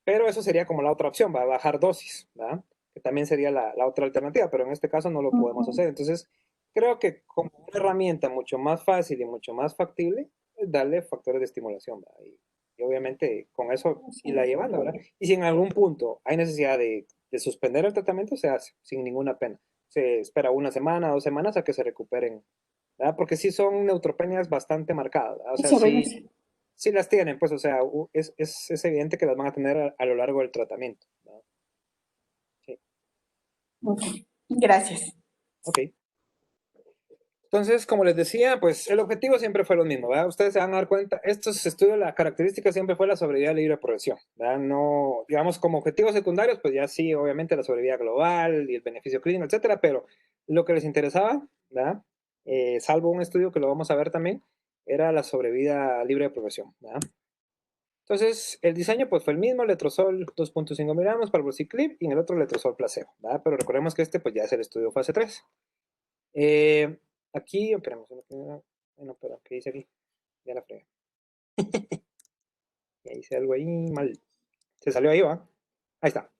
[SPEAKER 2] Pero eso sería como la otra opción, va a bajar dosis, ¿verdad? Que también sería la otra alternativa, pero en este caso no lo podemos hacer. Entonces, creo que como una herramienta mucho más fácil y mucho más factible, es darle factores de estimulación, ¿verdad? Y obviamente con eso sí la llevando, ¿verdad? Y si en algún punto hay necesidad de suspender el tratamiento, se hace sin ninguna pena. Se espera una semana, 2 semanas a que se recuperen, ¿verdad? Porque sí son neutropenias bastante marcadas, ¿verdad? O sea, sí las tienen, pues, o sea, es evidente que las van a tener a lo largo del tratamiento, ¿verdad? Sí.
[SPEAKER 3] Okay. Gracias.
[SPEAKER 2] Ok. Entonces, como les decía, pues el objetivo siempre fue lo mismo, ¿verdad? Ustedes se van a dar cuenta, estos estudios, la característica siempre fue la sobrevida libre de progresión, ¿verdad? No, digamos, como objetivos secundarios, pues ya sí, obviamente la sobrevida global y el beneficio clínico, etcétera, pero lo que les interesaba, ¿verdad? Salvo un estudio que lo vamos a ver también, era la sobrevida libre de progresión, ¿verdad? Entonces, el diseño pues fue el mismo, letrozol 2.5 miligramos, palbociclib y en el otro letrozol placebo, ¿verdad? Pero recordemos que este pues ya es el estudio fase 3. Aquí, esperemos, bueno, pero ¿qué dice aquí? Ya la fregué. Ya hice algo ahí mal. Se salió ahí, ¿va? Ahí está.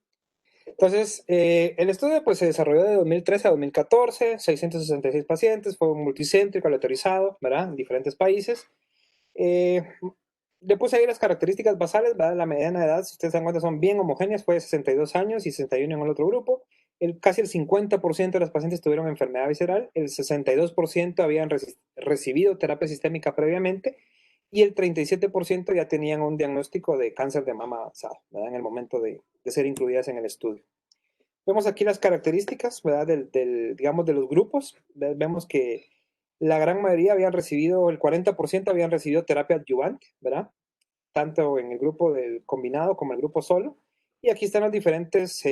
[SPEAKER 2] Entonces, el estudio pues se desarrolló de 2013 a 2014, 666 pacientes, fue multicéntrico, aleatorizado, ¿verdad? En diferentes países. Le puse ahí las características basales, ¿verdad? La mediana de edad, si ustedes se dan cuenta, son bien homogéneas, fue de 62 años y 61 en el otro grupo. Casi el 50% de las pacientes tuvieron enfermedad visceral, el 62% habían recibido terapia sistémica previamente y el 37% ya tenían un diagnóstico de cáncer de mama avanzado, ¿verdad? En el momento de ser incluidas en el estudio. Vemos aquí las características, ¿verdad? Digamos, de los grupos. Vemos que la gran mayoría habían recibido, el 40% habían recibido terapia adyuvante, ¿verdad? Tanto en el grupo del combinado como el grupo solo. Y aquí están las diferentes,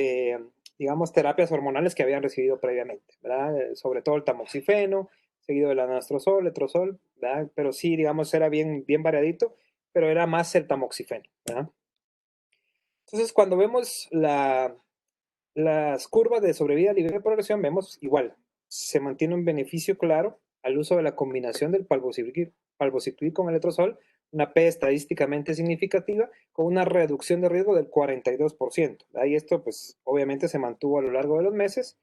[SPEAKER 2] digamos, terapias hormonales que habían recibido previamente, ¿verdad? Sobre todo el tamoxifeno, seguido del anastrozol, letrozol, ¿verdad? Pero sí, digamos, era bien, bien variadito, pero era más el tamoxifeno, ¿verdad? Entonces, cuando vemos las curvas de sobrevida libre de progresión, vemos igual, se mantiene un beneficio claro al uso de la combinación del palbociclib con el letrozol, una P estadísticamente significativa, con una reducción de riesgo del 42%. Y esto, pues, obviamente se mantuvo a lo largo de los meses.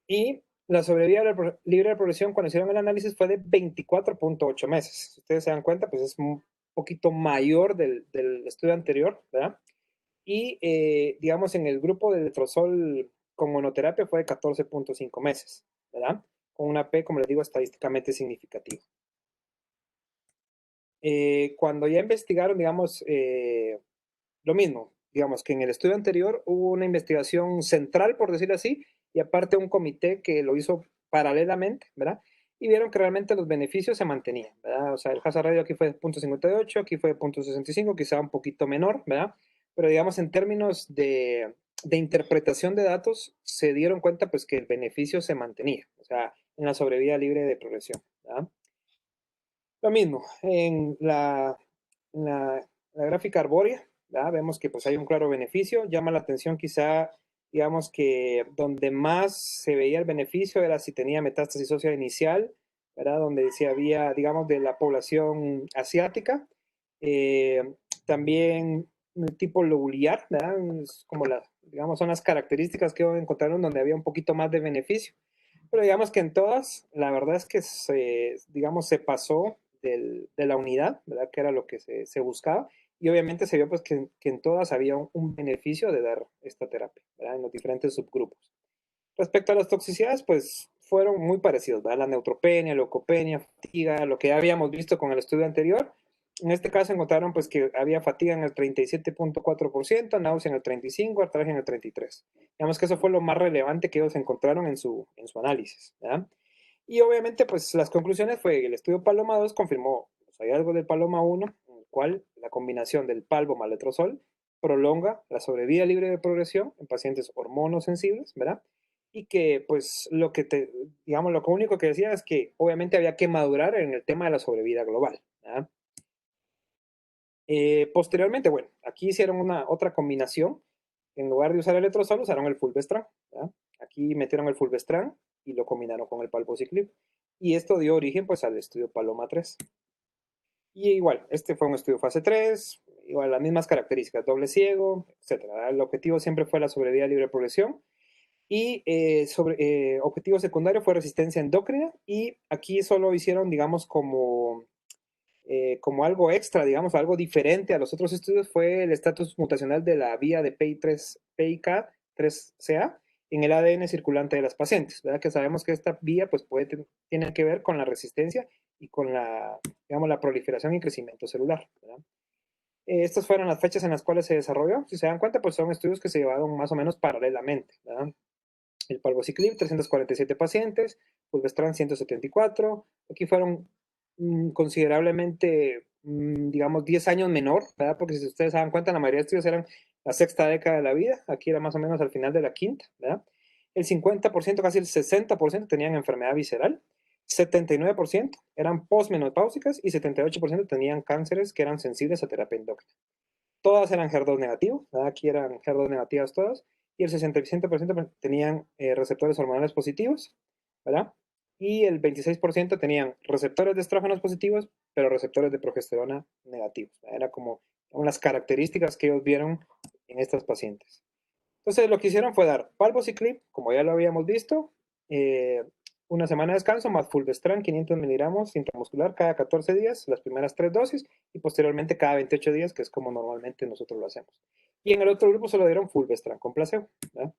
[SPEAKER 2] Y La sobrevida libre de progresión cuando hicieron el análisis fue de 24.8 meses. Si ustedes se dan cuenta, pues es un poquito mayor del estudio anterior, ¿verdad? Y, digamos, en el grupo de letrozol con monoterapia fue de 14.5 meses, ¿verdad? Con una P, como les digo, estadísticamente significativa. Cuando ya investigaron, digamos, lo mismo, digamos que en el estudio anterior hubo una investigación central, por decirlo así, y aparte un comité que lo hizo paralelamente, ¿verdad? Y vieron que realmente los beneficios se mantenían, ¿verdad? O sea, el hazard ratio aquí fue de 0.58, aquí fue de 0.65, quizá un poquito menor, ¿verdad? Pero digamos, en términos de interpretación de datos, se dieron cuenta pues que el beneficio se mantenía, o sea, en la sobrevida libre de progresión, ¿verdad? Lo mismo, en la gráfica arbórea, ¿verdad? Vemos que pues hay un claro beneficio. Llama la atención quizá, digamos que donde más se veía el beneficio era si tenía metástasis ósea inicial, ¿verdad? Donde si había, digamos, de la población asiática. También el tipo lobular, ¿verdad? Es como digamos, son las características que encontraron donde había un poquito más de beneficio. Pero digamos que en todas, la verdad es que digamos, se pasó de la unidad, ¿verdad? Que era lo que se buscaba. Y obviamente se vio pues que en todas había un beneficio de dar esta terapia, ¿verdad? En los diferentes subgrupos. Respecto a las toxicidades, pues fueron muy parecidos, ¿verdad? La neutropenia, leucopenia, fatiga, lo que ya habíamos visto con el estudio anterior. En este caso encontraron pues que había fatiga en el 37.4%, náusea en el 35%, artralgia en el 33%. Digamos que eso fue lo más relevante que ellos encontraron en su análisis, ¿verdad? Y obviamente pues las conclusiones fue el estudio Paloma 2 confirmó los hallazgos del Paloma 1, en el cual la combinación del palbo más letrozol prolonga la sobrevida libre de progresión en pacientes hormonosensibles, ¿verdad? Y que pues digamos, lo único que decía es que obviamente había que madurar en el tema de la sobrevida global, ¿verdad? Posteriormente, bueno, aquí hicieron otra combinación. En lugar de usar el letrozol, usaron el fulvestrán, ¿verdad? Aquí metieron el fulvestrán y lo combinaron con el palbociclib. Y esto dio origen pues al estudio Paloma 3. Y igual, este fue un estudio fase 3, igual las mismas características, doble ciego, etc. El objetivo siempre fue la sobrevida libre de progresión. Y objetivo secundario fue resistencia endocrina. Y aquí solo hicieron, digamos, como algo extra, digamos, algo diferente a los otros estudios, fue el estatus mutacional de la vía de PI3K3CA en el ADN circulante de las pacientes, ¿verdad? Que sabemos que esta vía pues tiene que ver con la resistencia y con digamos, la proliferación y crecimiento celular, ¿verdad? Estas fueron las fechas en las cuales se desarrolló. Si se dan cuenta, pues son estudios que se llevaron más o menos paralelamente, ¿verdad? El palbociclib, 347 pacientes, fulvestrán, 174. Aquí fueron considerablemente, digamos, 10 años menor, ¿verdad? Porque si ustedes se dan cuenta, la mayoría de estudios eran la sexta década de la vida, aquí era más o menos al final de la quinta, ¿verdad? El 50%, casi el 60% tenían enfermedad visceral, 79% eran postmenopáusicas y 78% tenían cánceres que eran sensibles a terapia endocrina. Todas eran HER2 negativos, ¿verdad? Aquí eran HER2 negativas todas, y el 67% tenían receptores hormonales positivos, ¿verdad? Y el 26% tenían receptores de estrógenos positivos, pero receptores de progesterona negativos, ¿verdad? Era como unas características que ellos vieron en estas pacientes. Entonces lo que hicieron fue dar palbociclib, como ya lo habíamos visto, una semana de descanso más fulvestrán 500 miligramos intramuscular cada 14 días, las primeras 3 dosis, y posteriormente cada 28 días, que es como normalmente nosotros lo hacemos. Y en el otro grupo solo dieron fulvestrán con placebo, ¿verdad?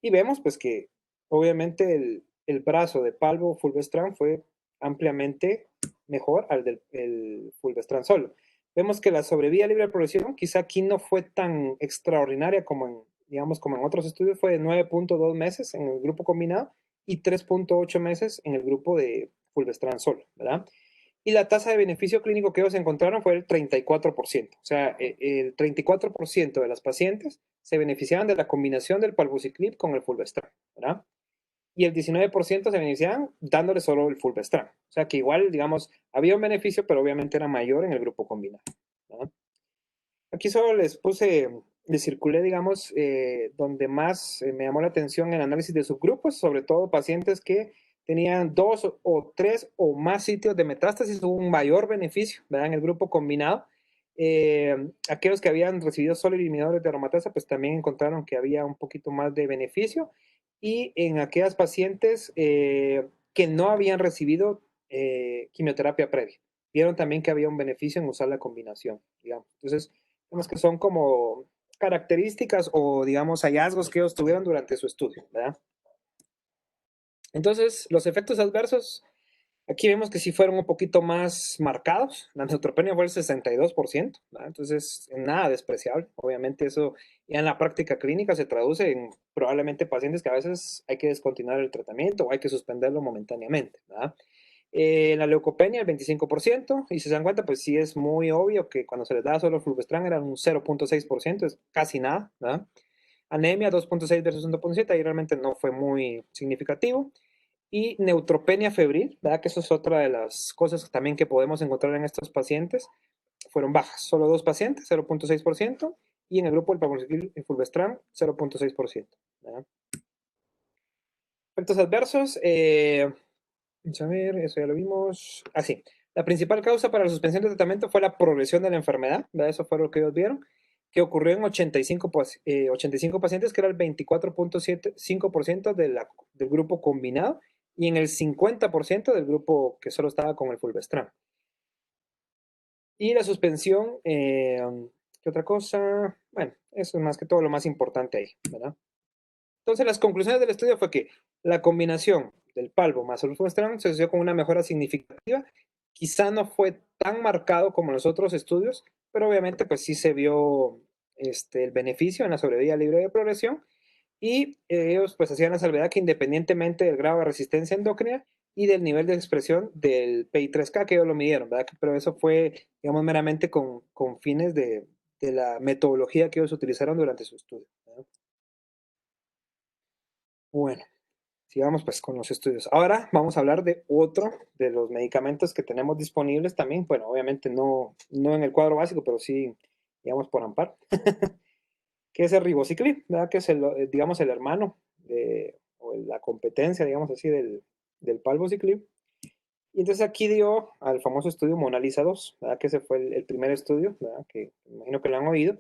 [SPEAKER 2] Y vemos pues que obviamente el brazo de palbo fulvestrán fue ampliamente mejor al del fulvestrán solo. Vemos que la sobrevida libre de progresión quizá aquí no fue tan extraordinaria como digamos, como en otros estudios, fue de 9.2 meses en el grupo combinado y 3.8 meses en el grupo de fulvestrán solo, ¿verdad? Y la tasa de beneficio clínico que ellos encontraron fue el 34%. O sea, el 34% de las pacientes se beneficiaban de la combinación del palbociclib con el fulvestrán, ¿verdad? Y el 19% se beneficiaban dándole solo el fulvestrán. O sea, que igual, digamos, había un beneficio, pero obviamente era mayor en el grupo combinado, ¿verdad? Aquí solo les circulé, digamos, donde más me llamó la atención el análisis de subgrupos, sobre todo pacientes que tenían 2 o 3 o más sitios de metástasis, hubo un mayor beneficio, ¿verdad? En el grupo combinado. Aquellos que habían recibido solo inhibidores de aromatasa, pues también encontraron que había un poquito más de beneficio. y en aquellas pacientes que no habían recibido quimioterapia previa. Vieron también que había un beneficio en usar la combinación, digamos. Entonces, vemos que son como características o, digamos, hallazgos que ellos tuvieron durante su estudio, ¿verdad? Entonces, los efectos adversos, aquí vemos que sí fueron un poquito más marcados. La neutropenia fue el 62%, ¿verdad? Entonces, nada despreciable. Obviamente eso ya en la práctica clínica se traduce en probablemente pacientes que a veces hay que descontinuar el tratamiento o hay que suspenderlo momentáneamente, ¿verdad? La leucopenia, el 25%, y si se dan cuenta, pues sí es muy obvio que cuando se les da solo fulvestrán era un 0.6%, es casi nada, ¿verdad? Anemia 2.6 versus 1.7, ahí realmente no fue muy significativo. Y neutropenia febril, ¿verdad? Que eso es otra de las cosas también que podemos encontrar en estos pacientes. Fueron bajas, solo 2 pacientes, 0.6%, y en el grupo del palbociclib y fulvestrán, 0.6%. ¿verdad? Efectos adversos, vamos a ver, eso ya lo vimos. Ah, sí. La principal causa para la suspensión de tratamiento fue la progresión de la enfermedad, ¿verdad? Eso fue lo que ellos vieron, que ocurrió en 85 pacientes, que era el 24.5% del grupo combinado, y en el 50% del grupo que solo estaba con el fulvestrán. Y la suspensión, ¿qué otra cosa? Bueno, eso es más que todo lo más importante ahí, ¿verdad? Entonces, las conclusiones del estudio fue que la combinación del palbo más el fulvestrán se asoció con una mejora significativa. Quizá no fue tan marcado como en los otros estudios, pero obviamente pues sí se vio el beneficio en la sobrevida libre de progresión, y ellos pues hacían la salvedad que independientemente del grado de resistencia endocrina y del nivel de expresión del PI3K que ellos lo midieron, ¿verdad? Pero eso fue, digamos, meramente con fines de la metodología que ellos utilizaron durante su estudio, ¿verdad? Bueno, sigamos pues con los estudios. Ahora vamos a hablar de otro de los medicamentos que tenemos disponibles también. Bueno, obviamente no en el cuadro básico, pero sí, digamos, por amparo, que es el ribociclib, ¿verdad? Que es digamos, el hermano o la competencia, digamos así, del palbociclib. Y entonces aquí dio al famoso estudio MONALIZA 2, ¿verdad? Que ese fue el primer estudio, ¿verdad? Que me imagino que lo han oído.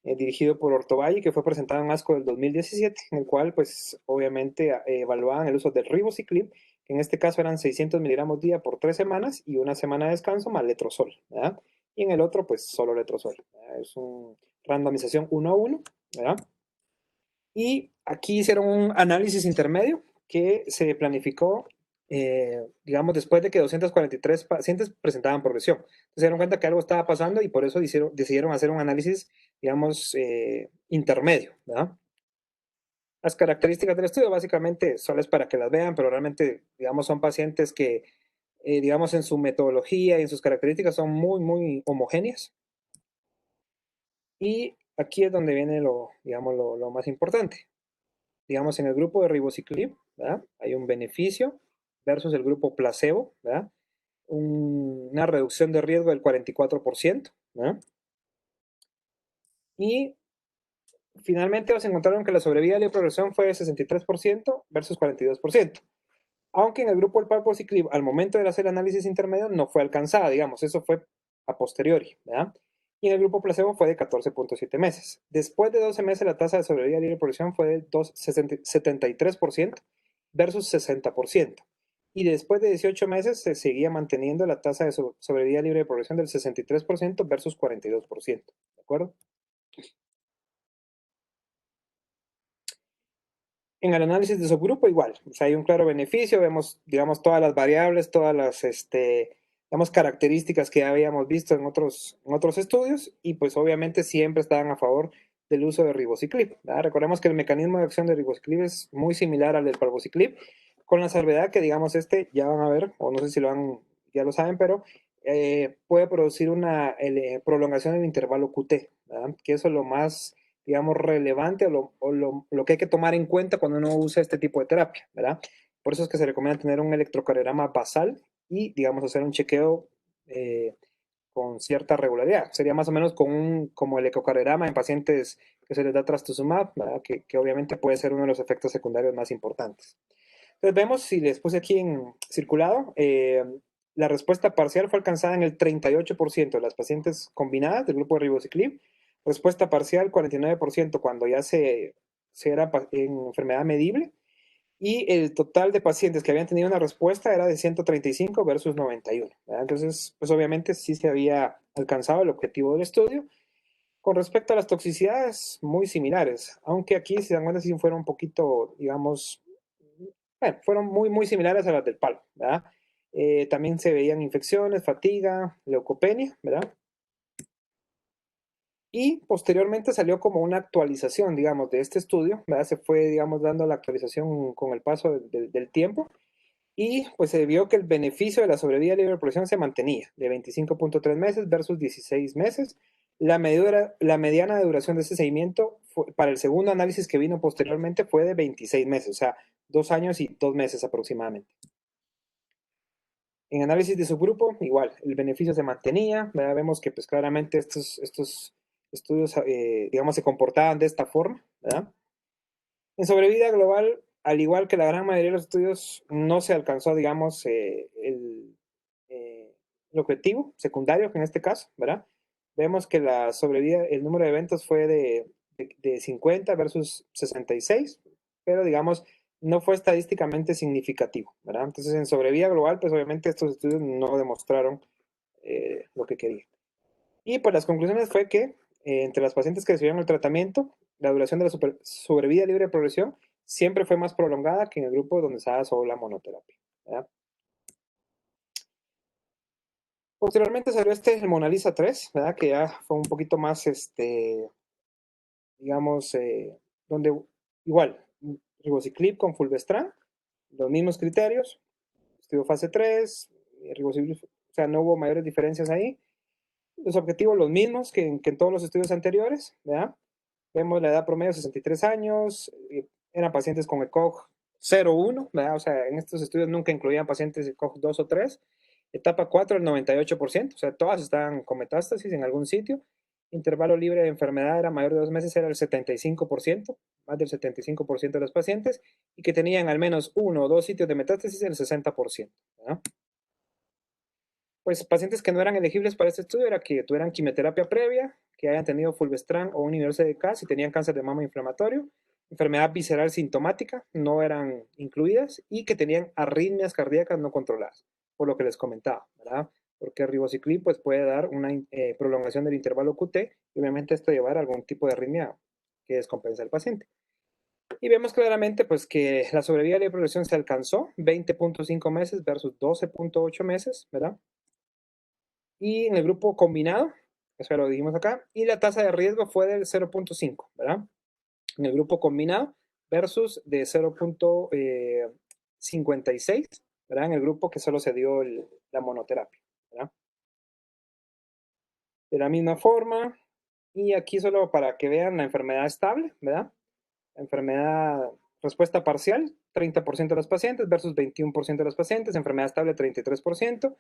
[SPEAKER 2] Dirigido por Ortovalle, que fue presentado en ASCO del 2017, en el cual, pues, obviamente evaluaban el uso del ribociclib, que en este caso eran 600 miligramos día por 3 semanas y una semana de descanso más letrozol, ¿verdad? Y en el otro, pues, solo letrozol, ¿verdad? Es una randomización 1-1, ¿verdad? Y aquí hicieron un análisis intermedio que se planificó, digamos, después de que 243 pacientes presentaban progresión. Entonces se dieron cuenta que algo estaba pasando y por eso decidieron hacer un análisis, digamos, intermedio, ¿verdad? Las características del estudio básicamente solo es para que las vean, pero realmente, digamos, son pacientes que, digamos, en su metodología y en sus características son muy, muy homogéneas. Y aquí es donde viene digamos, lo más importante. Digamos, en el grupo de ribociclib, ¿verdad? Hay un beneficio versus el grupo placebo, ¿verdad? Una reducción de riesgo del 44%, ¿verdad? Y finalmente se encontraron que la sobrevida de la progresión fue de 63% versus 42%. Aunque en el grupo del palbociclib, al momento de hacer el análisis intermedio, no fue alcanzada, digamos, eso fue a posteriori, ¿verdad? Y en el grupo placebo fue de 14.7 meses. Después de 12 meses, la tasa de sobrevida libre de progresión fue de 73% versus 60%. Y después de 18 meses se seguía manteniendo la tasa de sobrevida libre de progresión del 63% versus 42%. ¿De acuerdo? En el análisis de subgrupo igual, o sea, hay un claro beneficio, vemos, digamos, todas las variables, todas las, digamos, características que habíamos visto en otros estudios, y pues obviamente siempre estaban a favor del uso de ribociclib, ¿verdad? Recordemos que el mecanismo de acción de ribociclib es muy similar al del palbociclib, con la salvedad que, digamos, ya van a ver, o no sé si ya lo saben, pero puede producir una prolongación del intervalo QT, ¿verdad? Que eso es lo más, digamos, relevante o lo que hay que tomar en cuenta cuando uno usa este tipo de terapia, ¿verdad? Por eso es que se recomienda tener un electrocardiograma basal y, digamos, hacer un chequeo con cierta regularidad. Sería más o menos como el ecocardiograma en pacientes que se les da trastuzumab, ¿verdad? Que obviamente puede ser uno de los efectos secundarios más importantes. Entonces vemos, si les puse aquí en circulado, la respuesta parcial fue alcanzada en el 38% de las pacientes combinadas del grupo de ribociclib, respuesta parcial 49% cuando ya se era en enfermedad medible, y el total de pacientes que habían tenido una respuesta era de 135 versus 91, ¿verdad? Entonces, pues obviamente sí se había alcanzado el objetivo del estudio. Con respecto a las toxicidades, muy similares, aunque aquí, si se dan cuenta, sí fueron un poquito, digamos, bueno, fueron muy similares a las del palo, ¿verdad? También se veían infecciones, fatiga, leucopenia, ¿verdad? Y posteriormente salió como una actualización, digamos, de este estudio, ¿verdad? Se fue, digamos, dando la actualización con el paso del tiempo y pues se vio que el beneficio de la sobrevida libre de progresión se mantenía de 25.3 meses versus 16 meses. La mediana de duración de ese seguimiento para el segundo análisis que vino posteriormente fue de 26 meses, o sea, 2 años y 2 meses aproximadamente. En análisis de subgrupo, igual, el beneficio se mantenía, ¿verdad? Vemos que pues claramente estos estudios, digamos, se comportaban de esta forma, ¿verdad? En sobrevida global, al igual que la gran mayoría de los estudios, no se alcanzó, digamos, el objetivo secundario, que en este caso, ¿verdad? Vemos que la sobrevida, el número de eventos fue de 50 versus 66, pero digamos, no fue estadísticamente significativo, ¿verdad? Entonces, en sobrevida global, pues obviamente estos estudios no demostraron lo que querían. Y pues las conclusiones fue que entre las pacientes que recibieron el tratamiento, la duración de la sobrevida libre de progresión siempre fue más prolongada que en el grupo donde se daba solo la monoterapia, ¿verdad? Posteriormente salió el Mona Lisa 3, ¿verdad? Que ya fue un poquito más, digamos, donde igual, ribociclib con fulvestrán, los mismos criterios, estudio fase 3, ribociclib, o sea, no hubo mayores diferencias ahí. Los objetivos los mismos que en todos los estudios anteriores, ¿verdad? Vemos la edad promedio 63 años, eran pacientes con ECOG 0-1, ¿verdad? O sea, en estos estudios nunca incluían pacientes ECOG 2 o 3. Etapa 4, el 98%, o sea, todas estaban con metástasis en algún sitio. Intervalo libre de enfermedad era mayor de 2 meses, era el 75%, más del 75% de los pacientes, y que tenían al menos 1 o 2 sitios de metástasis, el 60%, ¿verdad? Pues pacientes que no eran elegibles para este estudio era que tuvieran quimioterapia previa, que hayan tenido fulvestrán o un inhibidor CDK, si tenían cáncer de mama inflamatorio, enfermedad visceral sintomática, no eran incluidas, y que tenían arritmias cardíacas no controladas, por lo que les comentaba, ¿verdad? Porque ribociclib pues, puede dar una prolongación del intervalo QT y obviamente esto llevar a algún tipo de arritmia que descompensa al paciente. Y vemos claramente pues, que la sobrevida de progresión se alcanzó, 20.5 meses versus 12.8 meses, ¿verdad? Y en el grupo combinado, eso ya lo dijimos acá, y la tasa de riesgo fue del 0.5, ¿verdad? En el grupo combinado versus de 0.56, ¿verdad? En el grupo que solo se dio la monoterapia, ¿verdad? De la misma forma, y aquí solo para que vean la enfermedad estable, ¿verdad? La enfermedad, respuesta parcial, 30% de los pacientes versus 21% de los pacientes, enfermedad estable 33%,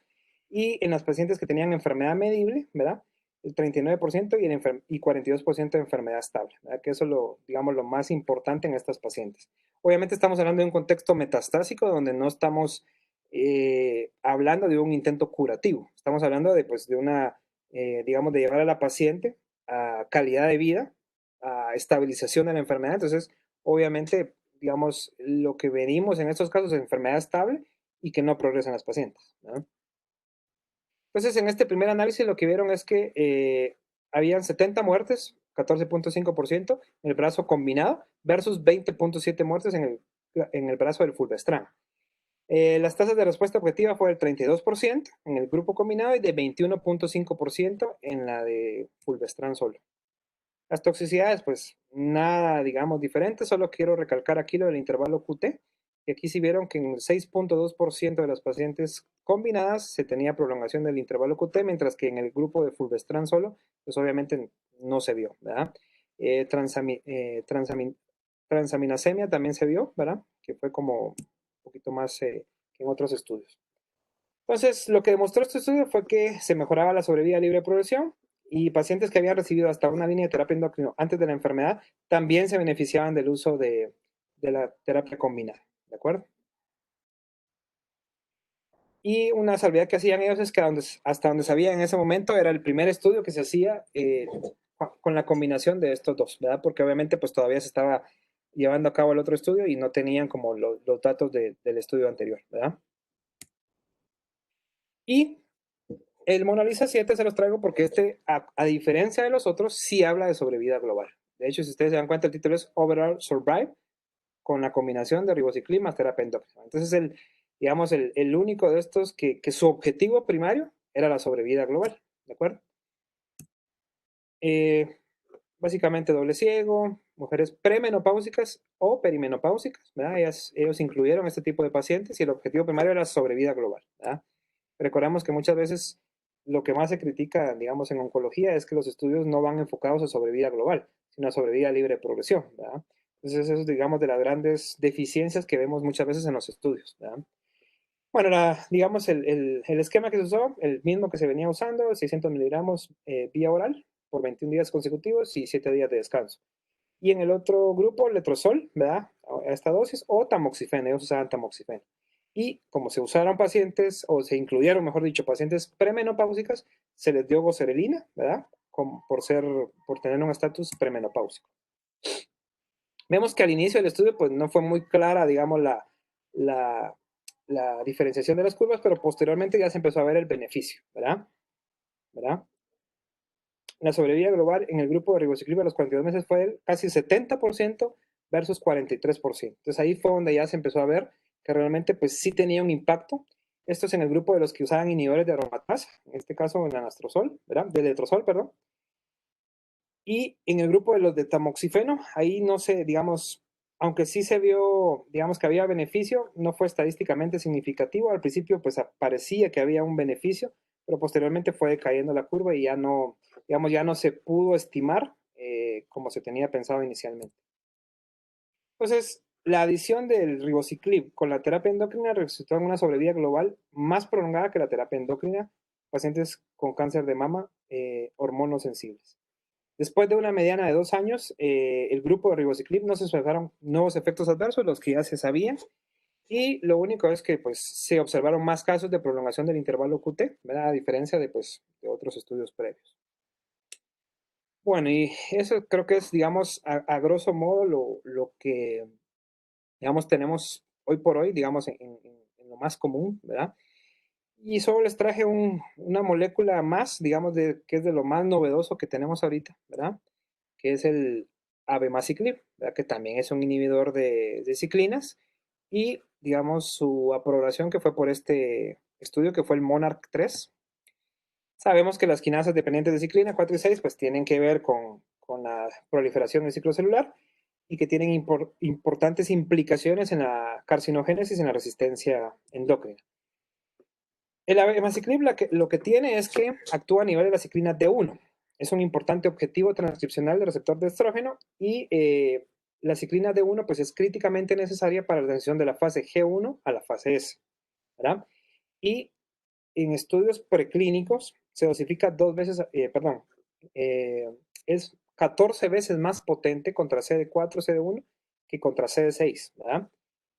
[SPEAKER 2] y en las pacientes que tenían enfermedad medible, ¿verdad? El 39% y 42% de enfermedad estable, ¿verdad? Que eso es lo, digamos, lo más importante en estas pacientes. Obviamente estamos hablando de un contexto metastásico donde no estamos hablando de un intento curativo, estamos hablando de, pues, de una, digamos, de llevar a la paciente a calidad de vida, a estabilización de la enfermedad. Entonces, obviamente, digamos, lo que venimos en estos casos es enfermedad estable y que no progresan las pacientes, ¿no? Entonces, en este primer análisis lo que vieron es que habían 70 muertes, 14.5% en el brazo combinado versus 20.7 muertes en el brazo del fulvestrán. Las tasas de respuesta objetiva fue del 32% en el grupo combinado y de 21.5% en la de fulvestrán solo. Las toxicidades, pues nada, digamos, diferente, solo quiero recalcar aquí lo del intervalo QT, y aquí sí vieron que en el 6.2% de las pacientes combinadas se tenía prolongación del intervalo QT, mientras que en el grupo de fulvestrán solo, pues obviamente no se vio, ¿verdad? Transaminasemia también se vio, ¿verdad? Que fue como un poquito más que en otros estudios. Entonces, lo que demostró este estudio fue que se mejoraba la sobrevida libre de progresión y pacientes que habían recibido hasta una línea de terapia endocrino antes de la enfermedad también se beneficiaban del uso de la terapia combinada, ¿de acuerdo? Y una salvedad que hacían ellos es que hasta donde sabía en ese momento era el primer estudio que se hacía con la combinación de estos dos, ¿verdad? Porque obviamente pues todavía se estaba llevando a cabo el otro estudio y no tenían como los datos del estudio anterior, ¿verdad? Y el Mona Lisa 7 se los traigo porque a diferencia de los otros, sí habla de sobrevida global. De hecho, si ustedes se dan cuenta, el título es Overall Survive, con la combinación de ribociclib más terapia endócrina. Entonces, digamos, el único de estos que su objetivo primario era la sobrevida global, ¿de acuerdo? Básicamente doble ciego, mujeres premenopáusicas o perimenopáusicas, ¿verdad? Ellos incluyeron este tipo de pacientes y el objetivo primario era sobrevida global, ¿verdad? Recordemos que muchas veces lo que más se critica, digamos, en oncología es que los estudios no van enfocados a sobrevida global, sino a sobrevida libre de progresión, ¿verdad? Entonces, eso es, digamos, de las grandes deficiencias que vemos muchas veces en los estudios, ¿verdad? Bueno, digamos, el esquema que se usó, el mismo que se venía usando, 600 miligramos vía oral por 21 días consecutivos y 7 días de descanso. Y en el otro grupo, letrozol, ¿verdad? A esta dosis, o tamoxifeno, ellos usaban tamoxifeno. Y como se usaron pacientes, o se incluyeron, mejor dicho, pacientes premenopáusicas, se les dio goserelina, ¿verdad? Por tener un estatus premenopáusico. Vemos que al inicio del estudio, pues no fue muy clara, digamos, la diferenciación de las curvas, pero posteriormente ya se empezó a ver el beneficio, ¿verdad? La sobrevida global en el grupo de ribociclib a los 42 meses fue casi 70% versus 43%. Entonces ahí fue donde ya se empezó a ver que realmente pues sí tenía un impacto. Esto es en el grupo de los que usaban inhibidores de aromatasa, en este caso en anastrozol, ¿verdad? De letrozol, perdón. Y en el grupo de los de tamoxifeno, ahí no sé, digamos, aunque sí se vio, digamos que había beneficio, no fue estadísticamente significativo. Al principio pues parecía que había un beneficio, pero posteriormente fue cayendo la curva y ya no, digamos, ya no se pudo estimar como se tenía pensado inicialmente. Entonces, la adición del ribociclib con la terapia endocrina resultó en una sobrevida global más prolongada que la terapia endocrina, pacientes con cáncer de mama, hormonosensibles. Después de una mediana de 2 años, el grupo de ribociclib no se observaron nuevos efectos adversos, los que ya se sabían, y lo único es que pues, se observaron más casos de prolongación del intervalo QT, ¿verdad? A diferencia de, pues, de otros estudios previos. Bueno, y eso creo que es, digamos, a grosso modo lo que, digamos, tenemos hoy por hoy, digamos, en lo más común, ¿verdad? Y solo les traje una molécula más, digamos, que es de lo más novedoso que tenemos ahorita, ¿verdad? Que es el abemaciclib, ¿verdad? Que también es un inhibidor de ciclinas, y, digamos, su aprobación que fue por este estudio, que fue el Monarch 3. Sabemos que las quinasas dependientes de ciclina 4 y 6 pues tienen que ver con la proliferación del ciclo celular y que tienen importantes implicaciones en la carcinogénesis y en la resistencia endócrina. El abemaciclib lo que tiene es que actúa a nivel de la ciclina D1. Es un importante objetivo transcripcional del receptor de estrógeno y la ciclina D1 pues es críticamente necesaria para la transición de la fase G1 a la fase S, ¿verdad? Y en estudios preclínicos se dosifica 2 veces, es 14 veces más potente contra CD4, CD1 que contra CD6, ¿verdad?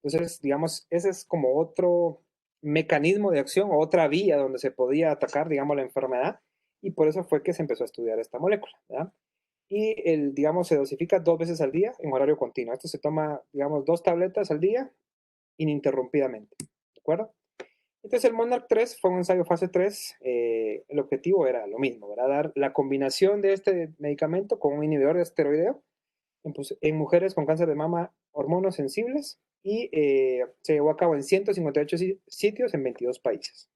[SPEAKER 2] Entonces, digamos, ese es como otro mecanismo de acción o otra vía donde se podía atacar, digamos, la enfermedad, y por eso fue que se empezó a estudiar esta molécula, ¿verdad? Y digamos, se dosifica 2 veces al día en horario continuo. Esto se toma, digamos, 2 tabletas al día ininterrumpidamente, ¿de acuerdo? Entonces el Monarch 3 fue un ensayo fase 3, el objetivo era lo mismo, ¿verdad? Dar la combinación de este medicamento con un inhibidor de esteroideo en mujeres con cáncer de mama hormonosensibles, y se llevó a cabo en 158 sitios en 22 países.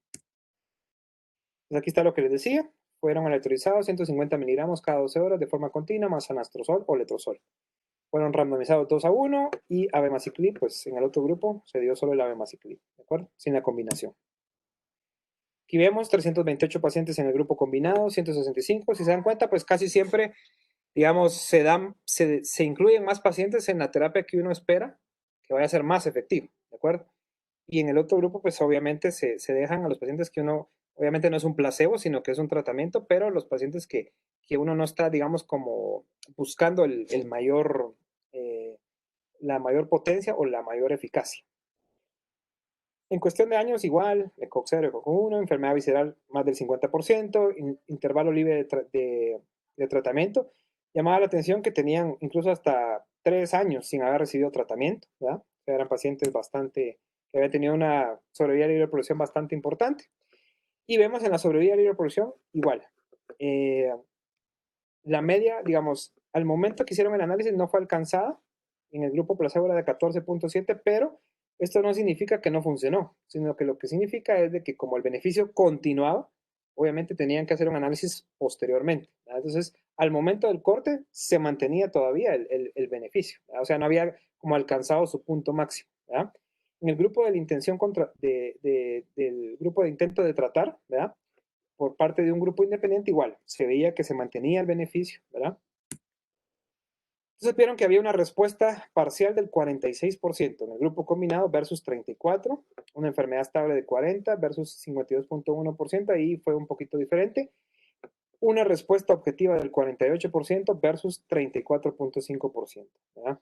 [SPEAKER 2] Pues aquí está lo que les decía, fueron aleatorizados 150 miligramos cada 12 horas de forma continua más anastrozol o letrozol. Fueron randomizados 2-1 y abemaciclib, pues en el otro grupo se dio solo el abemaciclib, ¿de acuerdo? Sin la combinación. Aquí vemos 328 pacientes en el grupo combinado, 165. Si se dan cuenta, pues casi siempre, digamos, se incluyen más pacientes en la terapia que uno espera que vaya a ser más efectivo, ¿de acuerdo? Y en el otro grupo, pues obviamente se dejan a los pacientes que uno, obviamente no es un placebo, sino que es un tratamiento, pero los pacientes que uno no está, digamos, como buscando la mayor potencia o la mayor eficacia. En cuestión de años, igual, ECOG 0, ECOG 1, enfermedad visceral más del 50%, intervalo libre de tratamiento. Llamaba la atención que tenían incluso hasta 3 años sin haber recibido tratamiento, ¿verdad? O sea, eran pacientes que habían tenido una sobrevida libre de reproducción bastante importante. Y vemos en la sobrevida libre de reproducción igual. La media, digamos, al momento que hicieron el análisis no fue alcanzada. En el grupo placebo era de 14.7, pero esto no significa que no funcionó, sino que lo que significa es de que como el beneficio continuaba, obviamente tenían que hacer un análisis posteriormente, ¿verdad? Entonces, al momento del corte se mantenía todavía el beneficio, ¿verdad? O sea, no había como alcanzado su punto máximo, ¿verdad? En el grupo de la intención del grupo de intento de tratar, ¿verdad? Por parte de un grupo independiente, igual, se veía que se mantenía el beneficio, ¿verdad? Entonces vieron que había una respuesta parcial del 46% en el grupo combinado versus 34%, una enfermedad estable de 40% versus 52.1%, ahí fue un poquito diferente. Una respuesta objetiva del 48% versus 34.5%, ¿verdad?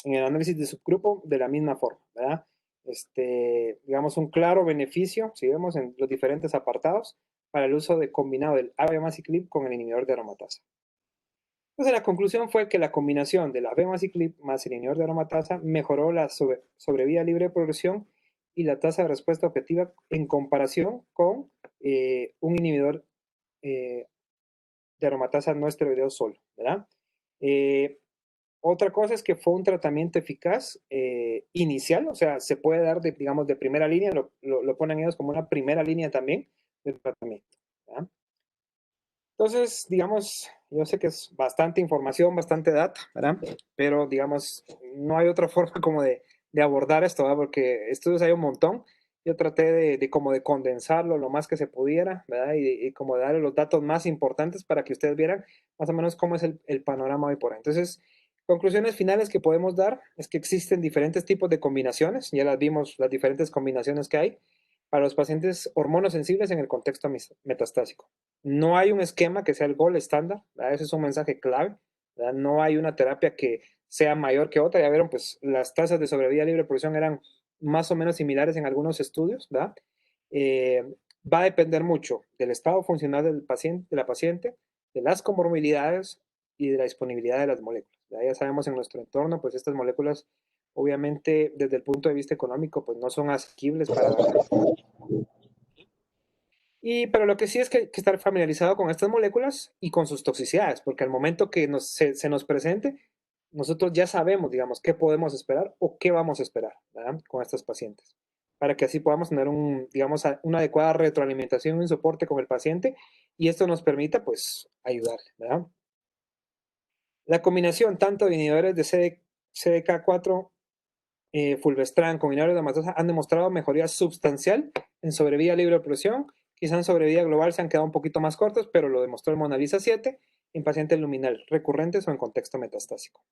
[SPEAKER 2] En el análisis de subgrupo, de la misma forma, ¿verdad? Digamos, un claro beneficio, si vemos en los diferentes apartados, para el uso de combinado del abemaciclib con el inhibidor de aromatasa. Entonces, la conclusión fue que la combinación del abemaciclib más el inhibidor de aromatasa mejoró la sobrevida libre de progresión y la tasa de respuesta objetiva en comparación con un inhibidor de aromatasa no esteroideo solo, ¿verdad? Otra cosa es que fue un tratamiento eficaz inicial, o sea, se puede dar, digamos, de primera línea, lo ponen ellos como una primera línea también del tratamiento, ¿verdad? Entonces, digamos, yo sé que es bastante información, bastante data, ¿verdad? Pero, digamos, no hay otra forma como de abordar esto, ¿verdad? Porque estudios hay un montón. Yo traté de como de condensarlo lo más que se pudiera, ¿verdad? Y como de darle los datos más importantes para que ustedes vieran más o menos cómo es el panorama hoy por hoy. Entonces, conclusiones finales que podemos dar es que existen diferentes tipos de combinaciones. Ya las vimos, las diferentes combinaciones que hay para los pacientes hormonosensibles en el contexto metastásico. No hay un esquema que sea el gold estándar, ¿verdad? Ese es un mensaje clave, ¿verdad? No hay una terapia que sea mayor que otra. Ya vieron, pues las tasas de sobrevida libre de progresión eran más o menos similares en algunos estudios, ¿verdad? Va a depender mucho del estado funcional del paciente, de la paciente, de las comorbilidades y de la disponibilidad de las moléculas, ¿verdad? Ya sabemos en nuestro entorno, pues estas moléculas, obviamente, desde el punto de vista económico, pues no son asequibles para... Pero lo que sí es que hay que estar familiarizado con estas moléculas y con sus toxicidades, porque al momento que se nos presente, nosotros ya sabemos, digamos, qué podemos esperar o qué vamos a esperar, ¿verdad? Con estos pacientes, para que así podamos tener digamos, una adecuada retroalimentación y un soporte con el paciente y esto nos permita, pues, ayudarle, ¿verdad? La combinación tanto de inhibidores de CDK4 fulvestrán con inhibidores de aromatasa han demostrado mejoría sustancial en sobrevida libre de progresión. Quizá en sobrevida global se han quedado un poquito más cortos, pero lo demostró el MONALEESA 7 en pacientes luminal recurrentes o en contexto metastásico.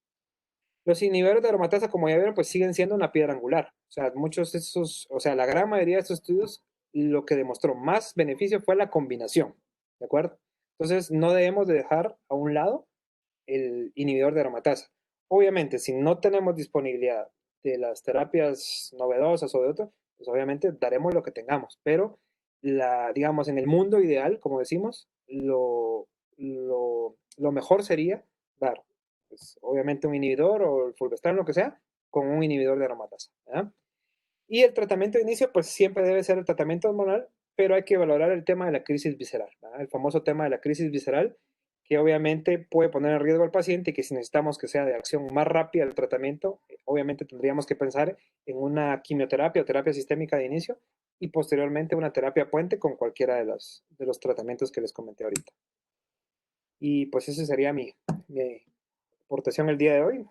[SPEAKER 2] Los inhibidores de aromatasa, como ya vieron, pues siguen siendo una piedra angular. O sea, la gran mayoría de estos estudios, lo que demostró más beneficio fue la combinación, ¿de acuerdo? Entonces, no debemos de dejar a un lado el inhibidor de aromatasa. Obviamente, si no tenemos disponibilidad de las terapias novedosas o de otras, pues obviamente daremos lo que tengamos, pero digamos, en el mundo ideal, como decimos, lo mejor sería dar, pues, obviamente un inhibidor o el fulvestrán, lo que sea, con un inhibidor de aromatasa, ¿verdad? Y el tratamiento de inicio, pues siempre debe ser el tratamiento hormonal, pero hay que valorar el tema de la crisis visceral, ¿verdad? El famoso tema de la crisis visceral, que obviamente puede poner en riesgo al paciente y que si necesitamos que sea de acción más rápida el tratamiento, obviamente tendríamos que pensar en una quimioterapia o terapia sistémica de inicio y posteriormente una terapia puente con cualquiera de los tratamientos que les comenté ahorita. Y pues esa sería mi aportación el día de hoy.